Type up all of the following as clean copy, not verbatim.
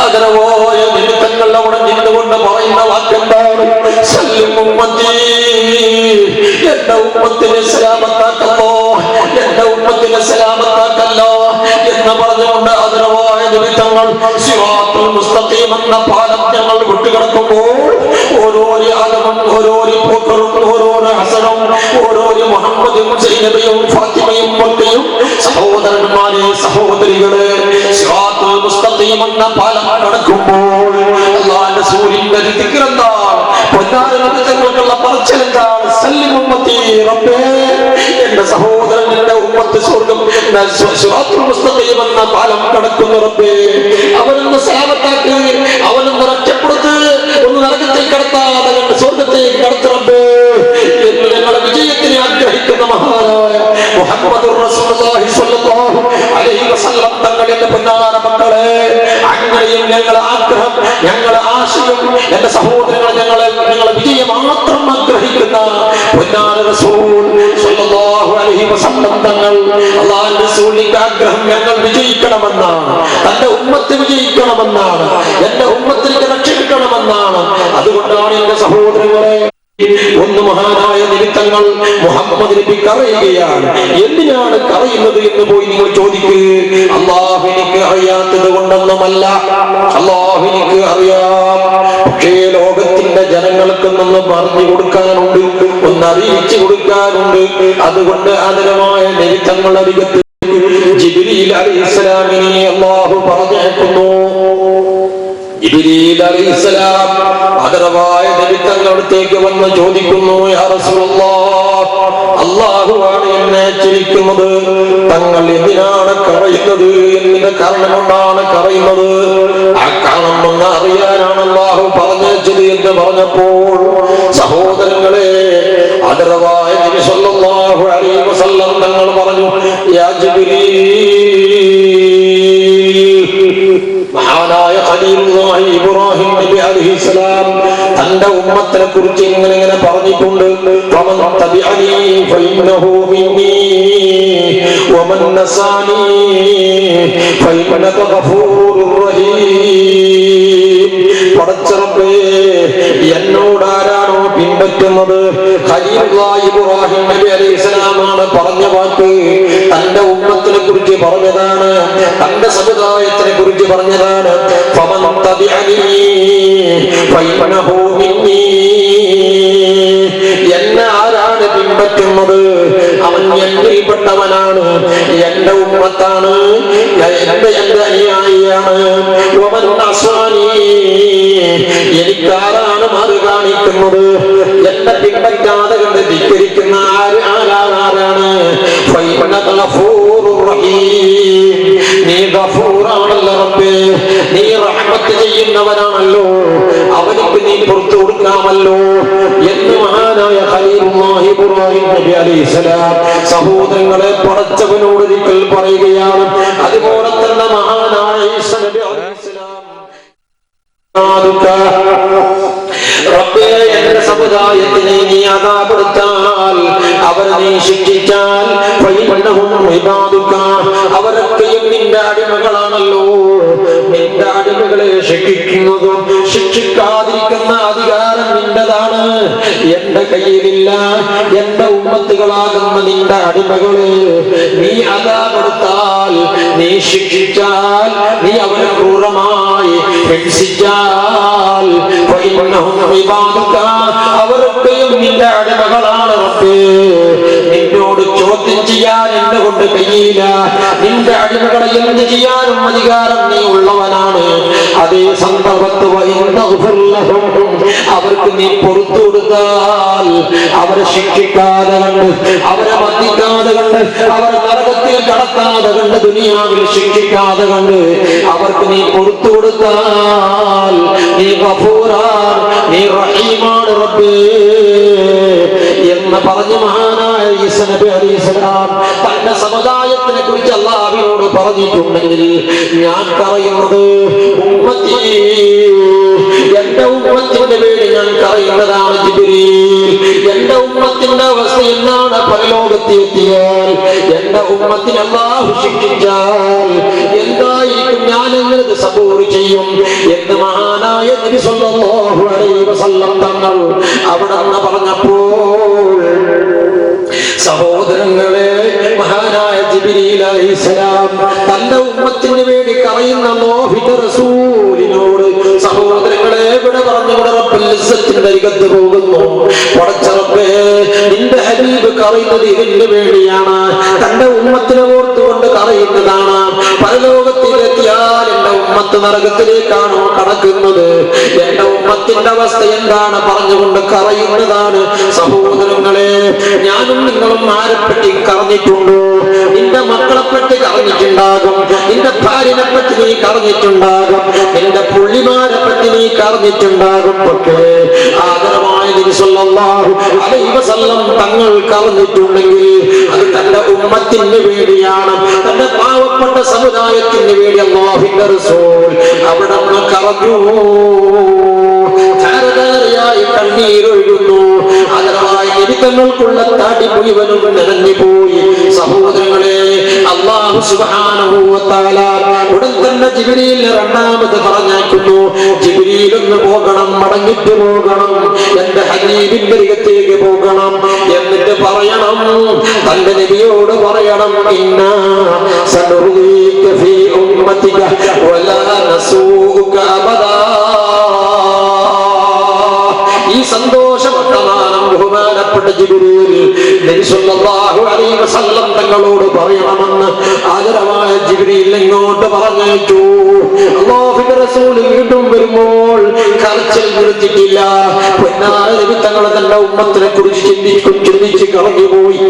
ആദരവായ നിമിത്തങ്ങൾ അവിടെ നിന്നുകൊണ്ട് പറയുന്ന വാക്കെന്താണ്? എന്റെ ഉമ്മത്തിനെ സലാമത്താക്കല്ലോ, എന്റെ ഉമ്മത്തിനെ സലാമത്താക്കല്ലോ എന്ന് പറഞ്ഞുകൊണ്ട് ആദരവായ നിമിത്തങ്ങൾ സിറാത്തുൽ മുസ്തഖീം എന്ന പാലം ഞങ്ങൾ വിട്ടുകിടക്കുമ്പോൾ ഓരോരോ ആദമും ഓരോരോ പൂക്കളും ഓരോരോ ഹസനും ഓരോരോ മുഹമ്മദും സൈനബയും ഫാത്തിമയും പൊട്ടിയും സഹോദരന്മാരെ സഹോദരികളെ സിറാത്തുൽ മുസ്തഖീം എന്ന പാലം കടക്കുമ്പോൾ അല്ലാഹുവിന്റെ റസൂലിന്റെ ദിക്ർ എന്താണ്? പൊന്നാര നബിതങ്ങൾക്കുള്ള പറച്ചിൽ എന്താണ്? സല്ലിം ഉമ്മത്തി റബ്ബേ, എന്റെ സഹോദരൻ എന്റെ ഉമ്മത്ത് സ്വർഗ്ഗം സിറാത്തുൽ മുസ്തഖീം എന്ന പാലം കടക്കുന്നു റബ്ബേ, അവനൊന്ന് സലാമത്താക്ക്, അവനൊന്ന് രക്ഷപ്പെടുത്ത്, ഒന്ന് നരകത്തിൽ കടത്താതെ കണ്ട് സ്വർഗ്ഗത്തേക്ക് കടത്ത് റബ്ബേ എന്ന് ഞങ്ങളുടെ വിജയത്തിനെ ആഗ്രഹിക്കുന്ന മഹാനായ മുഹമ്മദുർ റസൂലുള്ളാഹി സ്വല്ലല്ലാഹു അലൈഹി വസല്ലം തങ്ങളുടെ പൊന്നാര മക്കളെ, അങ്ങനെയും ഞങ്ങളുടെ ആഗ്രഹം, ഞങ്ങളുടെ ആശയം, എന്റെ സഹോദരങ്ങളെ, ഞങ്ങളെ വിജയം മാത്രം ആഗ്രഹിക്കുന്ന പൊന്നാര റസൂൽ സ്വല്ലല്ലാഹു അലൈഹി വസല്ലം തങ്ങൾ അല്ലാഹുവിന്റെ റസൂലിന്റെ ആഗ്രഹം ഞങ്ങൾ വിജയിക്കണമെന്നാണ്, തന്റെ ഉമ്മത്ത് വിജയിക്കണമെന്നാണ്, എന്റെ ഉമ്മത്തിലേക്ക് രക്ഷിക്കണമെന്നാണ്. അതുകൊണ്ടാണ് എന്റെ സഹോദരങ്ങളെ ഒന്ന് മഹാനായ നിമിത്തങ്ങൾ മുഹമ്മദ് നബി കരയുകയാണ്. എന്തിനാണ് കരയുന്നത് എന്ന് പോയി നിങ്ങൾ ചോദിക്കുക. അല്ലാഹുവിനെ അറിയാത്തത് കൊണ്ടൊന്നുമല്ല, അല്ലാഹുവിനെ അറിയാം. പക്ഷേ ലോകത്തിന്റെ ജനങ്ങൾക്കൊന്നൊന്ന് പറഞ്ഞു കൊടുക്കാനുണ്ട്, ഒന്ന് അറിയിച്ചു കൊടുക്കാനുണ്ട്. അതുകൊണ്ട് ആദരമായ നിമിത്തങ്ങൾ അരികത്ത് ജിബ്രീൽ അലൈഹിസ്സലാമിനെ അല്ലാഹു പറഞ്ഞയക്കുന്നു. ജിബ്രീൽ അലൈഹിസ്സലാം ആദരവായ നബിതങ്ങളടുത്തേക്ക് വന്ന് ചോദിക്കുന്നു, യാ റസൂലല്ലാഹ്, അല്ലാഹുവാണ് എന്നെ അയച്ചിരിക്കുന്നത്, തങ്ങൾ എന്തിനാണ് കരയുന്നത്, എന്തിന്റെ കാരണം കൊണ്ടാണ് കരയുന്നത്, ആ കാരണമെന്ന് അറിയാനാണ് അല്ലാഹു പറഞ്ഞയച്ചത് എന്ന് പറഞ്ഞപ്പോൾ സഹോദരങ്ങളെ ആദരവായ നബി സല്ലല്ലാഹു അലൈഹി വസല്ലം തങ്ങൾ പറഞ്ഞു, യാ ജിബ്രീൽ, മഹാനായ ഖലീലുല്ലാഹി ഇബ്രാഹിം നബി അലൈഹിസ്സലാം തന്റെ ഉമ്മത്തിനെ കുറിച്ച് ഇങ്ങനെ പറഞ്ഞിട്ടുണ്ട്, വമൻ തബിഅനി ഫഇന്നഹു മിന്നി വമൻ നസാനി ഫഇന്നക ഗഫൂറുർ റഹീം. പടച്ചറബ്ബേ, എന്നോട് ആരാണോ പിൻപറ്റുന്നത്, ഖലീലുല്ലാഹി ഇബ്രാഹിം നബി അലൈഹിസ്സലാമാണ് പറഞ്ഞ വാക്ക്, തന്റെ ഉമ്മത്തിനെ കുറിച്ച് പറഞ്ഞതാണ്, തന്റെ സമുദായത്തിനെ കുറിച്ച് പറഞ്ഞതാണ്. ഫമൻ തബിഅനി ഫഇന്നഹു മിന്നി, എന്നെ ആരാണ് പിൻപറ്റുന്നത് അവൻ എന്നിൽപ്പെട്ടവനാണ്, എന്റെ ഉമ്മത്താണ്, എന്റെ അനുയായിയാണ്. വമൻ അസ്വാനി, എനിക്കാരാണ് മാറി കാണിക്കുന്നത്, എന്നെ പിൻപറ്റാതെ കണ്ട് ധിക്കരിക്കുന്ന ആരാണ്, ഫഇന്നക ഗഫൂറുർ റഹീം, നീ ഗഫൂറാണല്ലോ റബ്ബേ, നീ റഹ്മത്ത് ചെയ്യുന്നവനാണല്ലോ, അവനിക്ക് നീ പുറത്തു കൊടുക്കാമല്ലോ എന്ന് മഹാനായ ഖലീലുല്ലാഹി ഇബ്രാഹിം നബി അലൈഹിസ്സലാം സഹോദരങ്ങളെ പടച്ചവനോട് ഒരിക്കൽ പറയുകയാണ്. അതുപോലെ തന്നെ മഹാനായ ഈസ നബി അലൈഹിസ്സലാം, റബ്ബേ, എന്റെ സമുദായത്തിനെ നീ അദാബെടുത്താൽ, അവരെ നീ ശിക്ഷിച്ചാൽ, അവരൊക്കെയും നിന്റെ അടിമകളാണല്ലോ, നിന്റെ അടിമകളെ ശിക്ഷിക്കുന്നതും ശിക്ഷിക്കാതിരിക്കുന്ന അധികാരം നിന്റെതാണ്, എന്റെ കയ്യിലില്ല. എന്റെ ഉമ്മത്തുകളാകുന്ന നിന്റെ അടിമകളെ നീ അദാബെടുത്താൽ, നീ ശിക്ഷിച്ചാൽ, നീ അവരെ ക്രൂരമായി ഹിംസിച്ചാൽ, അവരൊക്കെയും നിന്റെ അടിമകളാണ് റബ്ബേ. നിന്നോട് ചോദ്യം ചെയ്യാൻ എന്നെ കൊണ്ട് കഴിയില്ല, നിന്റെ അടിമകളെ എന്ത് ചെയ്യാനും അധികാരം നീ ഉള്ളവനാണ്. അതേ സന്ദർഭത്ത് അവർക്ക് നീ പുറത്തു കൊടുത്താൽ, അവരെ ശിക്ഷിക്കാതെ കണ്ട്, അവരെ മർദ്ദിക്കാതെ കണ്ട്, അവരെ നരകത്തിൽ കടത്താതെ കണ്ട്, ദുനിയാവിൽ ശിക്ഷിക്കാതെ കണ്ട് അവർക്ക് നീ പുറത്തു കൊടുത്താൽ, നീ ഗഫൂറാൻ, നീ റഹീമാണ് റബ്ബേ എന്ന് പറഞ്ഞ മഹാനായ ഈസ നബി അലൈഹിസ്സലാം തന്റെ സമുദായത്തിനെ കുറിച്ച് അല്ലാഹുവിനോട് പറഞ്ഞിട്ടുണ്ടെങ്കിൽ, ഞാൻ പറയുന്നത് ഉമ്മത്തി, എന്റെ ഉമ്മത്തിന്റെ പേര് ഞാൻ പറയുന്നതാണ് ജിബ്രീൽ. എന്റെ ഉമ്മത്തിന്റെ അവസ്ഥ എന്നാണ് പരലോകത്തെത്തിയാൽ, എന്റെ ഉമ്മത്തിനെ അല്ലാഹു ശിക്ഷിച്ചാൽ എന്തായിരിക്കും, ഞാൻ എന്നത് സബൂർ ചെയ്യും, എന്ന് മഹാനായ നബി സല്ലല്ലാഹു അലൈഹി വസല്ലം തങ്ങൾ അവിടെ നിന്ന് പറഞ്ഞപ്പോൾ സഹോദരങ്ങളെ, മഹാനായ ജിബ്രീൽ അലൈഹിസ്സലാം തന്റെ ഉമ്മത്തിന് വേണ്ടി കരയുന്ന അല്ലാഹുവിന്റെ റസൂലിനോട് സഹോദരങ്ങളെ ഇവിടെ പറഞ്ഞുകൊണ്ട് റബ്ബുൽ ഇസ്സത്തിന്റെ അരികത്ത് പോകുന്നു. പടച്ച റബ്ബേ, നിന്റെ ഹബീബ് കരയുന്നത് ഇതിന് വേണ്ടിയാണ്, തന്റെ ഉമ്മത്തിനെ ഓർത്തുകൊണ്ട് കരയുന്നതാണ്. പരലോകത്തിലെത്തിയാൽ എന്റെ ഉമ്മത്ത് നരകത്തിലേക്കാണോ കടക്കുന്നത്, എന്റെ ഉമ്മത്തിന്റെ അവസ്ഥ എന്താണ് പറഞ്ഞുകൊണ്ട് കരയുന്നതാണ്. സഹോദരങ്ങളെ, ഞാനും നിങ്ങളും ആരെപ്പറ്റി കറഞ്ഞിട്ടുണ്ടോ? നിന്റെ മക്കളെ പറ്റി കറഞ്ഞിട്ടുണ്ടാകും, നിന്റെ ഭാര്യനെ പറ്റി നീ കറഞ്ഞിട്ടുണ്ടാകും, നിന്റെ പുള്ളിമാരെ പറ്റി നീ കറഞ്ഞിട്ടുണ്ടാകും. പക്ഷേ ആദരമായ നബി സല്ലല്ലാഹു അലൈഹി വസല്ലം തങ്ങൾ കറഞ്ഞിട്ടുണ്ടെങ്കിൽ അത് തന്റെ ഉമ്മത്തിന് വേണ്ടിയാണ്, തന്റെ പാവപ്പെട്ട സമുദായത്തിന് വേണ്ടി അല്ലാഹുവിന്റെ റസൂൽ അവിടെ നിന്ന് കറഞ്ഞു. ധാരധാരയായി കണ്ണീരൊഴുകുന്നു. ആദരവായ നബി തങ്ങൾക്കുള്ള താടി മുഴുവനും നിറഞ്ഞു പോയി. സഹോദരങ്ങളെ, അല്ലാഹു സുബ്ഹാനഹു വ തആല ഉടൻ തന്നെ ജിബ്രീൽ രണ്ടാമത് പറഞ്ഞയക്കുന്നു. ജിബ്രീൽ ഒന്ന് പോകണം, മടങ്ങിട്ട് പോകണം, എന്റെ ഹബീബിന്റെ അരികത്തേക്ക് പോകണം. എന്നിട്ട് പറയണം, തന്റെ നബിയോട് പറയണം, ഇന്നാ സനുറീക ഫീ ഉമ്മതിക വലാ നസൂക അബദാ. ഈ സന്തോഷ വർത്തമാനം ബഹുമാനപ്പെട്ട ജിബ്രീൽ നബി സല്ലല്ലാഹു അലൈഹി വസല്ലം തങ്ങളോട് പറയണമെന്ന് ആദരവായ ജിബ്രീൽ ഇങ്ങോട്ട് പറഞ്ഞയച്ചു. അല്ലാഹുവിന്റെ റസൂൽ വീണ്ടും വരുമ്പോൾ കരച്ചിൽ നിർത്തിയിട്ടില്ല. പൊന്നാര നബി തങ്ങൾ തന്റെ ഉമ്മത്തിനെ കുറിച്ച് ചിന്തിച്ച് കളഞ്ഞുപോയി.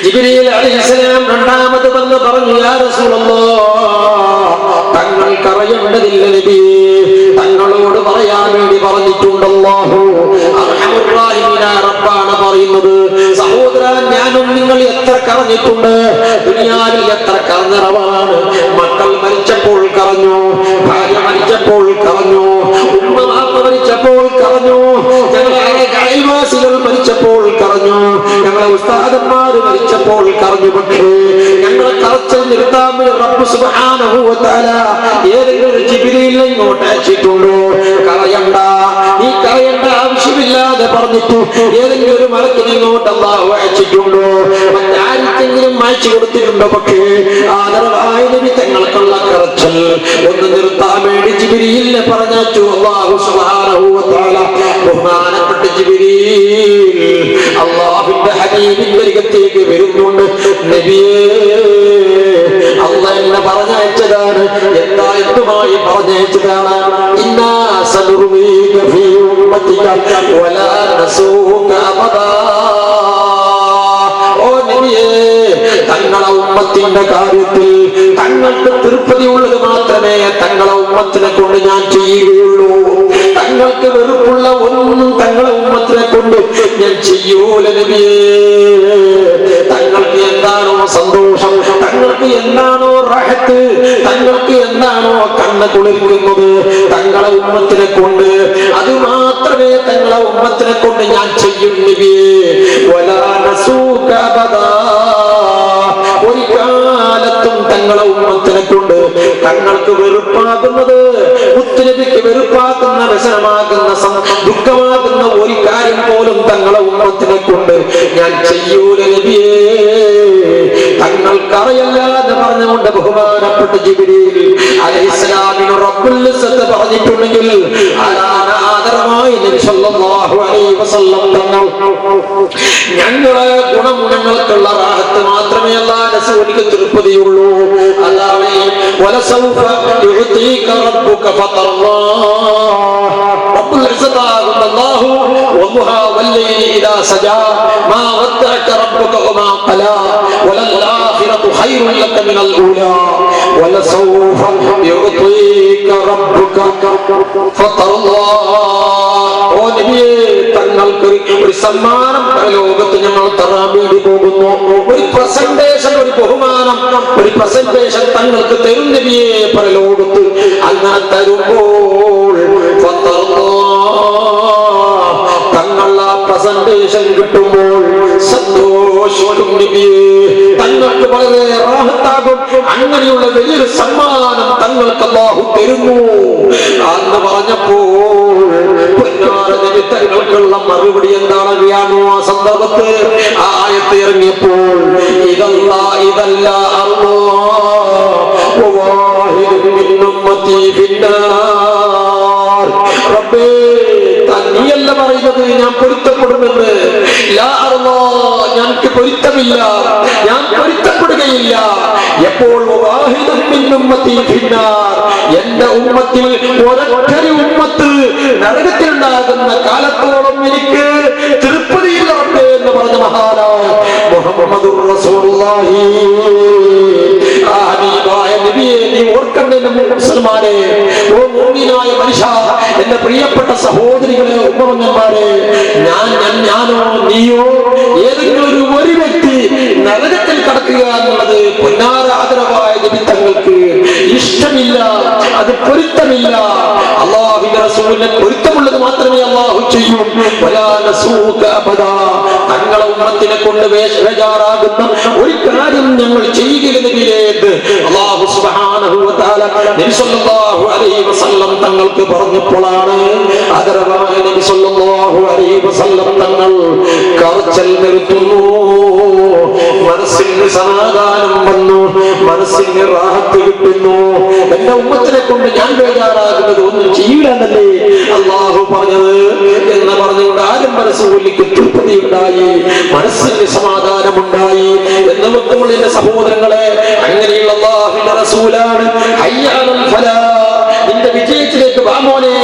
ജിബ്രീൽ അലൈഹിസ്സലാം രണ്ടാമത് വന്ന് പറഞ്ഞു, യാ റസൂലല്ലാഹ്, തങ്ങൾ കരയേണ്ടതില്ല നബിയേ, തങ്ങളോട് പറയാൻ വേണ്ടി പറഞ്ഞിട്ടുണ്ടല്ലാഹു അർഹമുർ റഹീമായ റബ്ബാണ് പറയുന്നത്. സഹോദര, ഞാനും നിങ്ങൾ എത്ര കരഞ്ഞിട്ടുണ്ട്, ദുനിയാവിൽ എത്ര കരഞ്ഞറവാണ്. മക്കൾ മരിച്ചപ്പോൾ കരഞ്ഞു, ഭാര്യ മരിച്ചപ്പോൾ കരഞ്ഞു, ഉമ്മ വാപ്പ മരിച്ചപ്പോൾ കരഞ്ഞു, ഞങ്ങളെ അയൽവാസികൾ മരിച്ചപ്പോൾ കരഞ്ഞു, ഞങ്ങളെ ഉസ്താദന്മാര് മരിച്ചപ്പോൾ കരഞ്ഞു. പക്ഷേ ഞങ്ങളെ കരച്ചിൽ നിർത്താൻ റബ്ബ് സുബ്ഹാനഹു വ തആല ഏതെങ്കിലും ജിബ്രീലിനെ ഇങ്ങോട്ട് അയച്ചിട്ടുണ്ടോ? കരയണ്ട, നീ കരയേണ്ട ആവശ്യമില്ലാതെ പറഞ്ഞിട്ടു ഏതെങ്കിലും ഒരു മലക്കിനെ ഇങ്ങോട്ട് അല്ലാഹു അയച്ചിട്ടുണ്ടോ? മറ്റാർക്കെങ്കിലും അയച്ചു കൊടുത്തിട്ടുണ്ടോ? പക്ഷേ ആദരവായ നബി തങ്ങൾക്കുള്ള കരച്ചിൽ ഒന്ന് നിർത്താൻ വേണ്ടി ജിബ്രീലിനെ പറഞ്ഞയച്ചു അല്ലാഹു സുബ്ഹാനഹു വ തആല. ബഹുമാനപ്പെട്ട ജിബ്രീൽ അല്ലാഹുവിന്റെ ഹബീബിന്റെ അരികത്തേക്ക് വരുന്നുണ്ട്. നബിയേ, അല്ലാഹ് എന്നെ പറഞ്ഞയച്ചതാണ്. എന്താ എന്തുമായി പറഞ്ഞയച്ചതാണ്? ഇന്നാ സനുറീക ഫീ ഉമ്മതിക വലാ നസൂക അബദാ. ഓ നബിയേ, തങ്ങളെ ഉമ്മത്തിന്റെ കാര്യത്തിൽ തങ്ങൾക്ക് തൃപ്തിയുള്ളത് മാത്രമേ തങ്ങളെ ഉമ്മത്തിനെ കൊണ്ട് ഞാൻ ചെയ്യുകയുള്ളൂ. തങ്ങൾക്ക് വെറുപ്പുള്ള ഒന്നും തങ്ങളെ ഉമ്മത്തിനെ കൊണ്ട് ഞാൻ ചെയ്യൂല നബിയേ. തങ്ങൾക്ക് എന്താണോ സന്തോഷം, തങ്ങൾക്ക് എന്താണോ റാഹത്ത്, തങ്ങൾക്ക് എന്താണോ കണ്ണ് കുളിർക്കുന്നത് തങ്ങളെ ഉമ്മത്തിനെ കൊണ്ട്, അത് മാത്രമേ തങ്ങളെ ഉമ്മത്തിനെ കൊണ്ട് ഞാൻ ചെയ്യും നബിയേ. വലാ നസൂക അബദാ. ഒരു കാലത്തും തങ്ങളെ ഉമ്മത്തിനെ കൊണ്ട് തങ്ങൾക്ക് വെറുപ്പാകുന്നത്, മുത്തുനബിക്ക് വെറുപ്പാക്കുന്ന, വ്യസനമാകുന്ന, ദുഃഖമാകുന്ന ഒരു കാര്യം പോലും തങ്ങളെ ഉമ്മത്തിനെ കൊണ്ട് ഞാൻ ചെയ്യൂല നബിയേ. തങ്ങൾക്കറിയല്ല എന്ന് പറഞ്ഞുകൊണ്ട് ബഹുമാനപ്പെട്ട ജിബ്രീൽ അലൈഹിസ്സലാമിന് റബ്ബുൽ ഇസ്സത്ത് പറഞ്ഞിട്ടുണ്ടെങ്കിൽ ആദരവായി നബി സല്ലല്ലാഹു അലൈഹി വസല്ലം തങ്ങൾ ഞങ്ങളെ ഗുണമുഖങ്ങൾക്കുള്ള റാഹത്ത് മാത്രമേ അല്ലാഹുവിന്റെ റസൂലിന് തൃപ്തിയുള്ളൂ. അല്ലാഹു വലസൗഫ യുഅതീക റബ്ബുക ഫതർല്ലാഹ്. റബ്ബുൽ ഇസ്സത്ത് ആകുന്ന അല്ലാഹു വദുഹാ വല്ലൈലി ഇദാ സജാ മാ വദ്ദഅക റബ്ബുക വമാ ഖലാ വലൽആഖിറതു ഖൈറുൻ ലക മിനൽ ഊലാ വലസൗഫ യുഅതീക റബ്ബുക ഫതർല്ലാഹ്. ഓ നബിയേ, തങ്ങൾക്ക് ഒരു സമ്മാനം പരലോകത്ത് ഞങ്ങൾ തരാൻ വേണ്ടി പോകുന്നു. ഒരു പ്രസന്റേഷൻ, ഒരു ബഹുമാനം, ഒരു പ്രസന്റേഷൻ തങ്ങൾക്ക് തരും നബിയേ പരലോകത്ത്. അങ്ങനെ തരുമ്പോൾ തങ്ങൾ ആ പ്രസന്റേഷൻ കിട്ടുമ്പോൾ സന്തോഷിക്കും നബിയേ. തങ്ങൾക്ക് വളരെ റാഹത്താകും. അങ്ങനെയുള്ള വലിയൊരു സമ്മാനം തങ്ങൾക്ക് അല്ലാഹു തരുന്നു. അന്ന് പറഞ്ഞപ്പോൾ നിമിത്തങ്ങൾക്കുള്ള മറുപടി എന്താണെന്നറിയാമോ? ആ സന്ദർഭത്ത് ആയത്ത് ഇറങ്ങിയപ്പോൾ ഇതല്ല റബ്ബേ, നീയല്ല പറയുന്നത് ഞാൻ പൊരുത്തപ്പെടുമെന്ന്. ഞങ്ങൾക്ക് പൊരുത്തമില്ല, ഞാൻ പൊരുത്തപ്പെടുകയില്ല. എപ്പോൾ എന്റെ ഉമ്മത്തിൽ ഒരൊറ്റൊരു ഉമ്മത്ത് നരകത്തിലുണ്ടാകുന്ന കാലത്തോളം എനിക്ക് തൃപ്തിയില്ല റബ്ബേ എന്ന് പറഞ്ഞ മഹാനായ മുഹമ്മദുർ റസൂലുള്ളാഹി. നീ ഓർക്കണ്ടേ മുസൽമാനെ, ഓ മോമിനായ മനുഷ്യ, എന്റെ പ്രിയപ്പെട്ട സഹോദരികളെ, ഉമ്മമാരെ, ഞാനോ നീയോ ഏതെങ്കിലും ഒരു വ്യക്തി നരകത്തിൽ കടക്കുക എന്നുള്ളത് പൊന്നാരാദരവായ നിമിത്തങ്ങൾക്ക് ഇഷ്ടമില്ല, അത് പൊരുത്തമില്ല. അല്ലാഹുവിന്റെ റസൂലിനെ പൊരുത്തമുള്ളത് മാത്രമേ അല്ലാഹു ചെയ്യൂ. തങ്ങളെ ഉമ്മത്തിനെ കൊണ്ട് വേഷാറാകുന്ന ഒരു കാര്യം ഞങ്ങൾ ചെയ്യുകയില്ലെന്ന് അല്ലാഹു സുബ്ഹാനഹു വ തആല നബി സല്ലല്ലാഹു അലൈഹി വസല്ലം തങ്ങൾക്ക് പറഞ്ഞപ്പോഴാണ് ആദരവായ നബി സല്ലല്ലാഹു അലൈഹി വസല്ലം തങ്ങൾ കർച്ചൽ നിർത്തുന്നു. മനസ്സിന് സമാധാനം വന്നു, മനസ്സിന് റാഹത്ത് കിട്ടുന്നു. എന്റെ ഉമ്മത്തിനെ കൊണ്ട് ഞാൻ ബേജാറാകുന്നത് ഒന്നും ചെയ്യില്ലെന്നല്ലേ അല്ലാഹു പറഞ്ഞത് എന്ന് പറഞ്ഞുകൊണ്ട് ആരും മനസ്സുകൊല്ലിക്ക് തൃപ്തി ഉണ്ടായി, മനസ്സിന് സമാധാനമുണ്ടായി എന്ന് വെക്കുമ്പോൾ എന്റെ സഹോദരങ്ങളെ, അങ്ങനെയുള്ള അല്ലാഹുവിന്റെ റസൂലാണ് ഹയ്യാലുൽ ഫലാഹ്, നിന്റെ വിജയത്തിലേക്ക് വാ മോനെ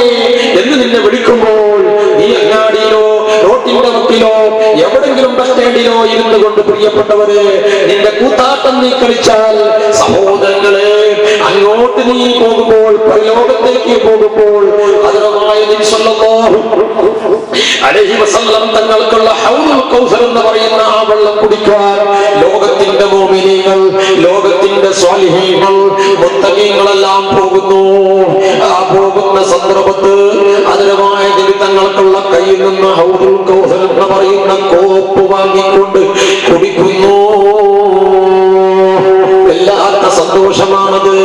എന്ന് നിന്നെ വിളിക്കുമ്പോൾ നീ അങ്ങാടിയിലോ റോട്ടിന്റെ വക്കിലോ എവിടെങ്കിലും ബസ് സ്റ്റാൻഡിലോ ഇരുന്നു കൊണ്ട് പ്രിയപ്പെട്ടവരെ നിന്റെ കൂത്താട്ടം നീ കളിച്ചാൽ, സഹോദരങ്ങളെ, അങ്ങോട്ട് നീ പോകുമ്പോൾ, പരലോകത്തേക്ക് പോകുമ്പോൾ അതിനുമായി നബി സല്ലല്ലാഹു അലൈഹി വസല്ലം തങ്ങൾക്കുള്ള ഹൗദുൽ കൗസർ എന്ന് പറയുന്ന ആ വെള്ളം കുടിക്കാൻ ലോകത്തിന്റെ മുഅ്മിനീങ്ങൾ, ലോകത്തിന്റെ സ്വാലിഹീങ്ങൾ, മുത്തഖീങ്ങളെല്ലാം പോകുന്നു. ആ പോകുന്ന സന്ദർഭത്ത് അതിനുമായി നബി തങ്ങൾക്കുള്ള കയ്യിൽ നിന്ന് ഹൗദുൽ കൗസർ എന്ന് പറയുന്ന കോപ്പ് വാങ്ങിക്കൊണ്ട് കുടിക്കുന്നു. വല്ലാത്ത സന്തോഷമാണത്.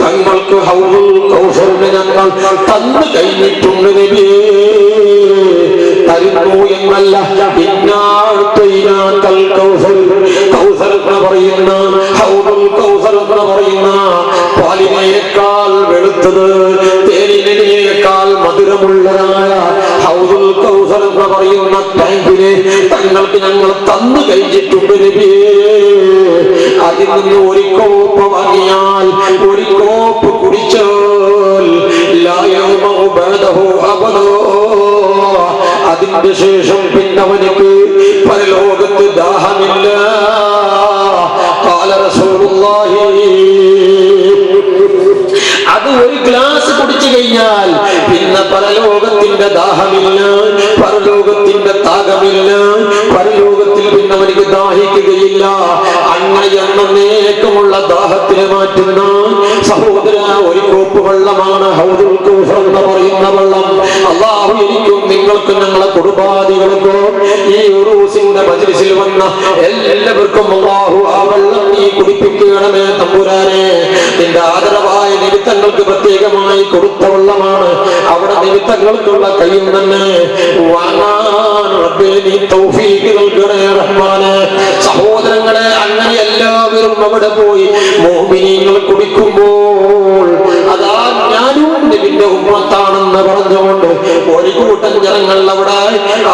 തങ്ങൾക്ക് ഹൗദുൽ കൗസറിനെ ഞങ്ങൾ തന്നു കഴിഞ്ഞിട്ടുണ്ട് നബിയേ, തരുന്നു എന്നല്ല, കൗസർ എന്ന് പറയുന്ന ഹൗദുൽ കൗസർ എന്ന് പറയുന്ന പാലിനേക്കാൾ വെളുത്തത്, തേനിനേക്കാൾ മധുരമുള്ളതായ ഹൗദുൽ കൗസർ എന്ന് പറയുന്ന ടാങ്കിനെ തങ്ങൾക്ക് ഞങ്ങൾ തന്നു കഴിച്ചിട്ടുണ്ട് നബിയേ. അതിൽ നിന്ന് ഒരു കോപ്പ് വാങ്ങിയാൽ, ഒരു കോപ്പ് കുടിച്ചാൽ അതിന്റെ ശേഷം പിന്നവനിക്ക് പരലോകത്ത് ദാഹമില്ല. ഖാല റസൂലുള്ളാഹി, അത് ഒരു ഗ്ലാസ് കുടിച്ചു കഴിഞ്ഞാൽ പിന്നെ പരലോകത്തിന്റെ ദാഹമില്ല, പരലോകത്തിന്റെ താകമില്ല, പരലോകത്തിൽ പിന്നെ അവനിക്ക് ദാഹിക്കുകയില്ല. അങ്ങനെ എന്നേക്കുമുള്ള ദാഹത്തിനെ മാറ്റുന്ന സഹോദര ഒരു കോപ്പ് വെള്ളമാണ് ഹൗദുൽ കൗസർ എന്ന് പറയുന്ന വെള്ളം. അല്ലാഹു എനിക്കും നിങ്ങൾക്കും ഞങ്ങളെ കുടുംബാദികൾക്കും ഈ ഉറൂസിന്റെ മജ്ലിസിൽ വന്ന എല്ലാവർക്കും അല്ലാഹു ആ വെള്ളം നീ കുടിപ്പിക്കണമേ തമ്പുരാനെ. നിന്റെ ആദരവായ നിമിത്തങ്ങൾക്ക് പ്രത്യേകമായി കൊടുത്ത വെള്ളമാണ്. അവിടെ നിമിത്തങ്ങൾക്കുള്ള കയ്യിൽ തന്നെ വാങ്ങാൻ റബ്ബേ നീ തൗഫീഖ് നൽകണേ റഹ്മാനെ. സഹോദരങ്ങളെ, അങ്ങനെ എല്ലാവരും അവിടെ പോയി മുഅ്മിനീങ്ങൾ കുടിക്കുമ്പോൾ അതാ ഞാനും നബിന്റെ ഉമ്മത്താണെന്ന് പറഞ്ഞുകൊണ്ട് ഒരു കൂട്ടം ജനങ്ങൾ അവിടെ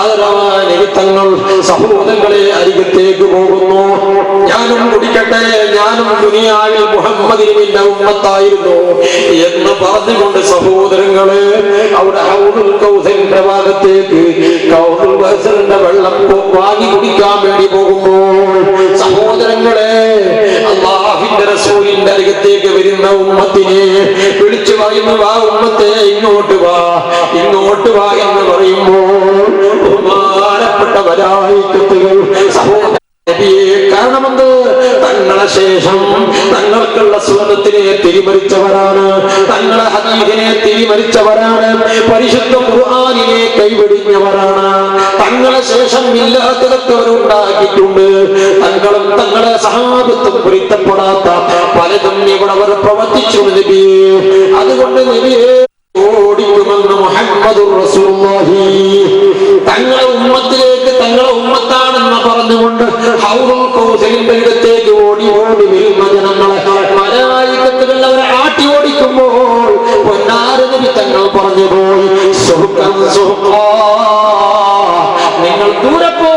ആദരവായ നിമിത്തങ്ങൾ സഹോദരങ്ങളെ അരികത്തേക്ക് പോകുന്നു. ഞാനും കുടിക്കട്ടെ, ഞാനും ദുനിയാവിൽ മുഹമ്മദ് നബിന്റെ ഉമ്മത്തായിരുന്നു എന്ന് പറഞ്ഞുകൊണ്ട് സഹോദരങ്ങളെ അവിടെ ഹൗദുൽ കൗസറിന്റെ ഭാഗത്തേക്ക് ഹൗദുൽ കൗസറിന്റെ വെള്ളം വാങ്ങി കുടിക്കാൻ വേണ്ടി പോകുമ്പോൾ സഹോദരങ്ങളെ, അല്ലാഹുവിന്റെ റസൂലിന്റെ അരികത്തേക്ക് വരുന്ന ഉമ്മത്തിനെ വിളിച്ചു പറയുന്നു, വാ ഉമ്മത്തെ, ഇങ്ങോട്ട് വാ, ഇങ്ങോട്ട് വാ എന്ന് പറയുമ്പോൾ ബഹുമാനപ്പെട്ട മലായികത്തുകൾ സഹോദര കാരണമെന്ത്, തങ്ങളെ ശേഷം തങ്ങൾക്കുള്ള സുന്നത്തിനെ തിരിമറിച്ചവരാണ്, തങ്ങളെ ഹദീസിനെ തിരിമറിച്ചവരാണ്, പരിശുദ്ധ ഖുർആനിനെ കൈവെടിഞ്ഞവരാണ്, തങ്ങളെ ശേഷം ഇല്ലാത്തതൊക്കെ അവരുണ്ടാക്കിയിട്ടുണ്ട്. തങ്ങളും തങ്ങളെ സഹാബത്തും പൊരുത്തപ്പെടാത്ത പലതും ഇവിടെ അവർ പ്രവർത്തിച്ചു നബിയെ. അതുകൊണ്ട് നബിയെ ഓടിക്കുമെന്ന് മുഹമ്മദുർ റസൂലുള്ളാഹി തങ്ങളെ ഉമ്മത്തിലേക്ക് തങ്ങളെ ഉമ്മത്താണെന്ന് പറഞ്ഞുകൊണ്ട് ഹൗറുൽ കൗസറിന്റെ ഇടത്തേക്ക് ഓടി ഓടി വരുന്ന ജനങ്ങളെ മലായികത്തുകൾ അവരെ ആട്ടി ഓടിക്കുമ്പോൾ പൊന്നാര നബി തങ്ങൾ പറഞ്ഞു പോയി, സുഹ്ഖൻ സുഹ്ഖാ, നിങ്ങൾ ദൂരെ പോ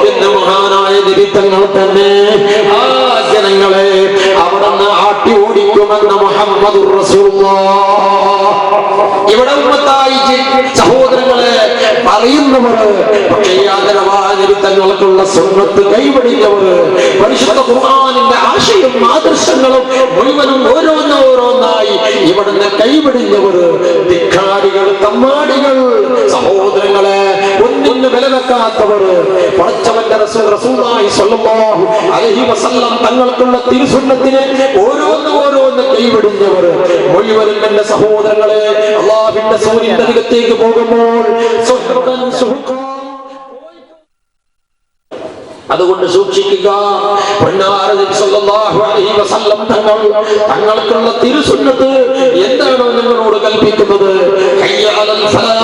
എന്ന് മഹാനായ നബി തങ്ങൾ തന്നെ ആ ജനങ്ങളെ അവിടുന്ന് ആട്ടി ഓടിക്കുമെന്ന് മുഹമ്മദുർ റസൂലുള്ളാഹ്. ഇവിടെ ഉമ്മത്തായി സഹോദരങ്ങളെ പറയുന്നവർ, പക്ഷേ ആദരവായ നബി തങ്ങൾക്കുള്ള സുന്നത്ത് കൈവടിഞ്ഞവർ, പരിശുദ്ധ ഖുർആനിന്റെ ആശയും ആദർശങ്ങളും മുഴുവനും ഓരോന്നോരോന്നായി ഇവിടുന്ന് കൈവടിഞ്ഞവർ, ധിക്കാരികൾ, തമ്മാടികൾ, സഹോദരങ്ങളെ ഒന്നിന് വില വെക്കാത്തവർ, പടച്ചവന്റെ റസൂലുള്ളാഹി സ്വല്ലല്ലാഹു അലൈഹി വസല്ലം തങ്ങൾക്കുള്ള തിരുസുന്നത്തിനെ ഓരോന്ന് കൈവടിഞ്ഞവർ മുഴുവനും എന്റെ സഹോദരങ്ങളെ അല്ലാഹുവിന്റെ സൂര്യന്റെ അരികത്തേക്ക് പോകുമ്പോൾ അതുകൊണ്ട് സൂക്ഷിക്കുക. തങ്ങൾക്കുള്ള തിരുസുന്നത്ത് എന്താണോ നിങ്ങളോട് കൽപ്പിക്കുന്നത്,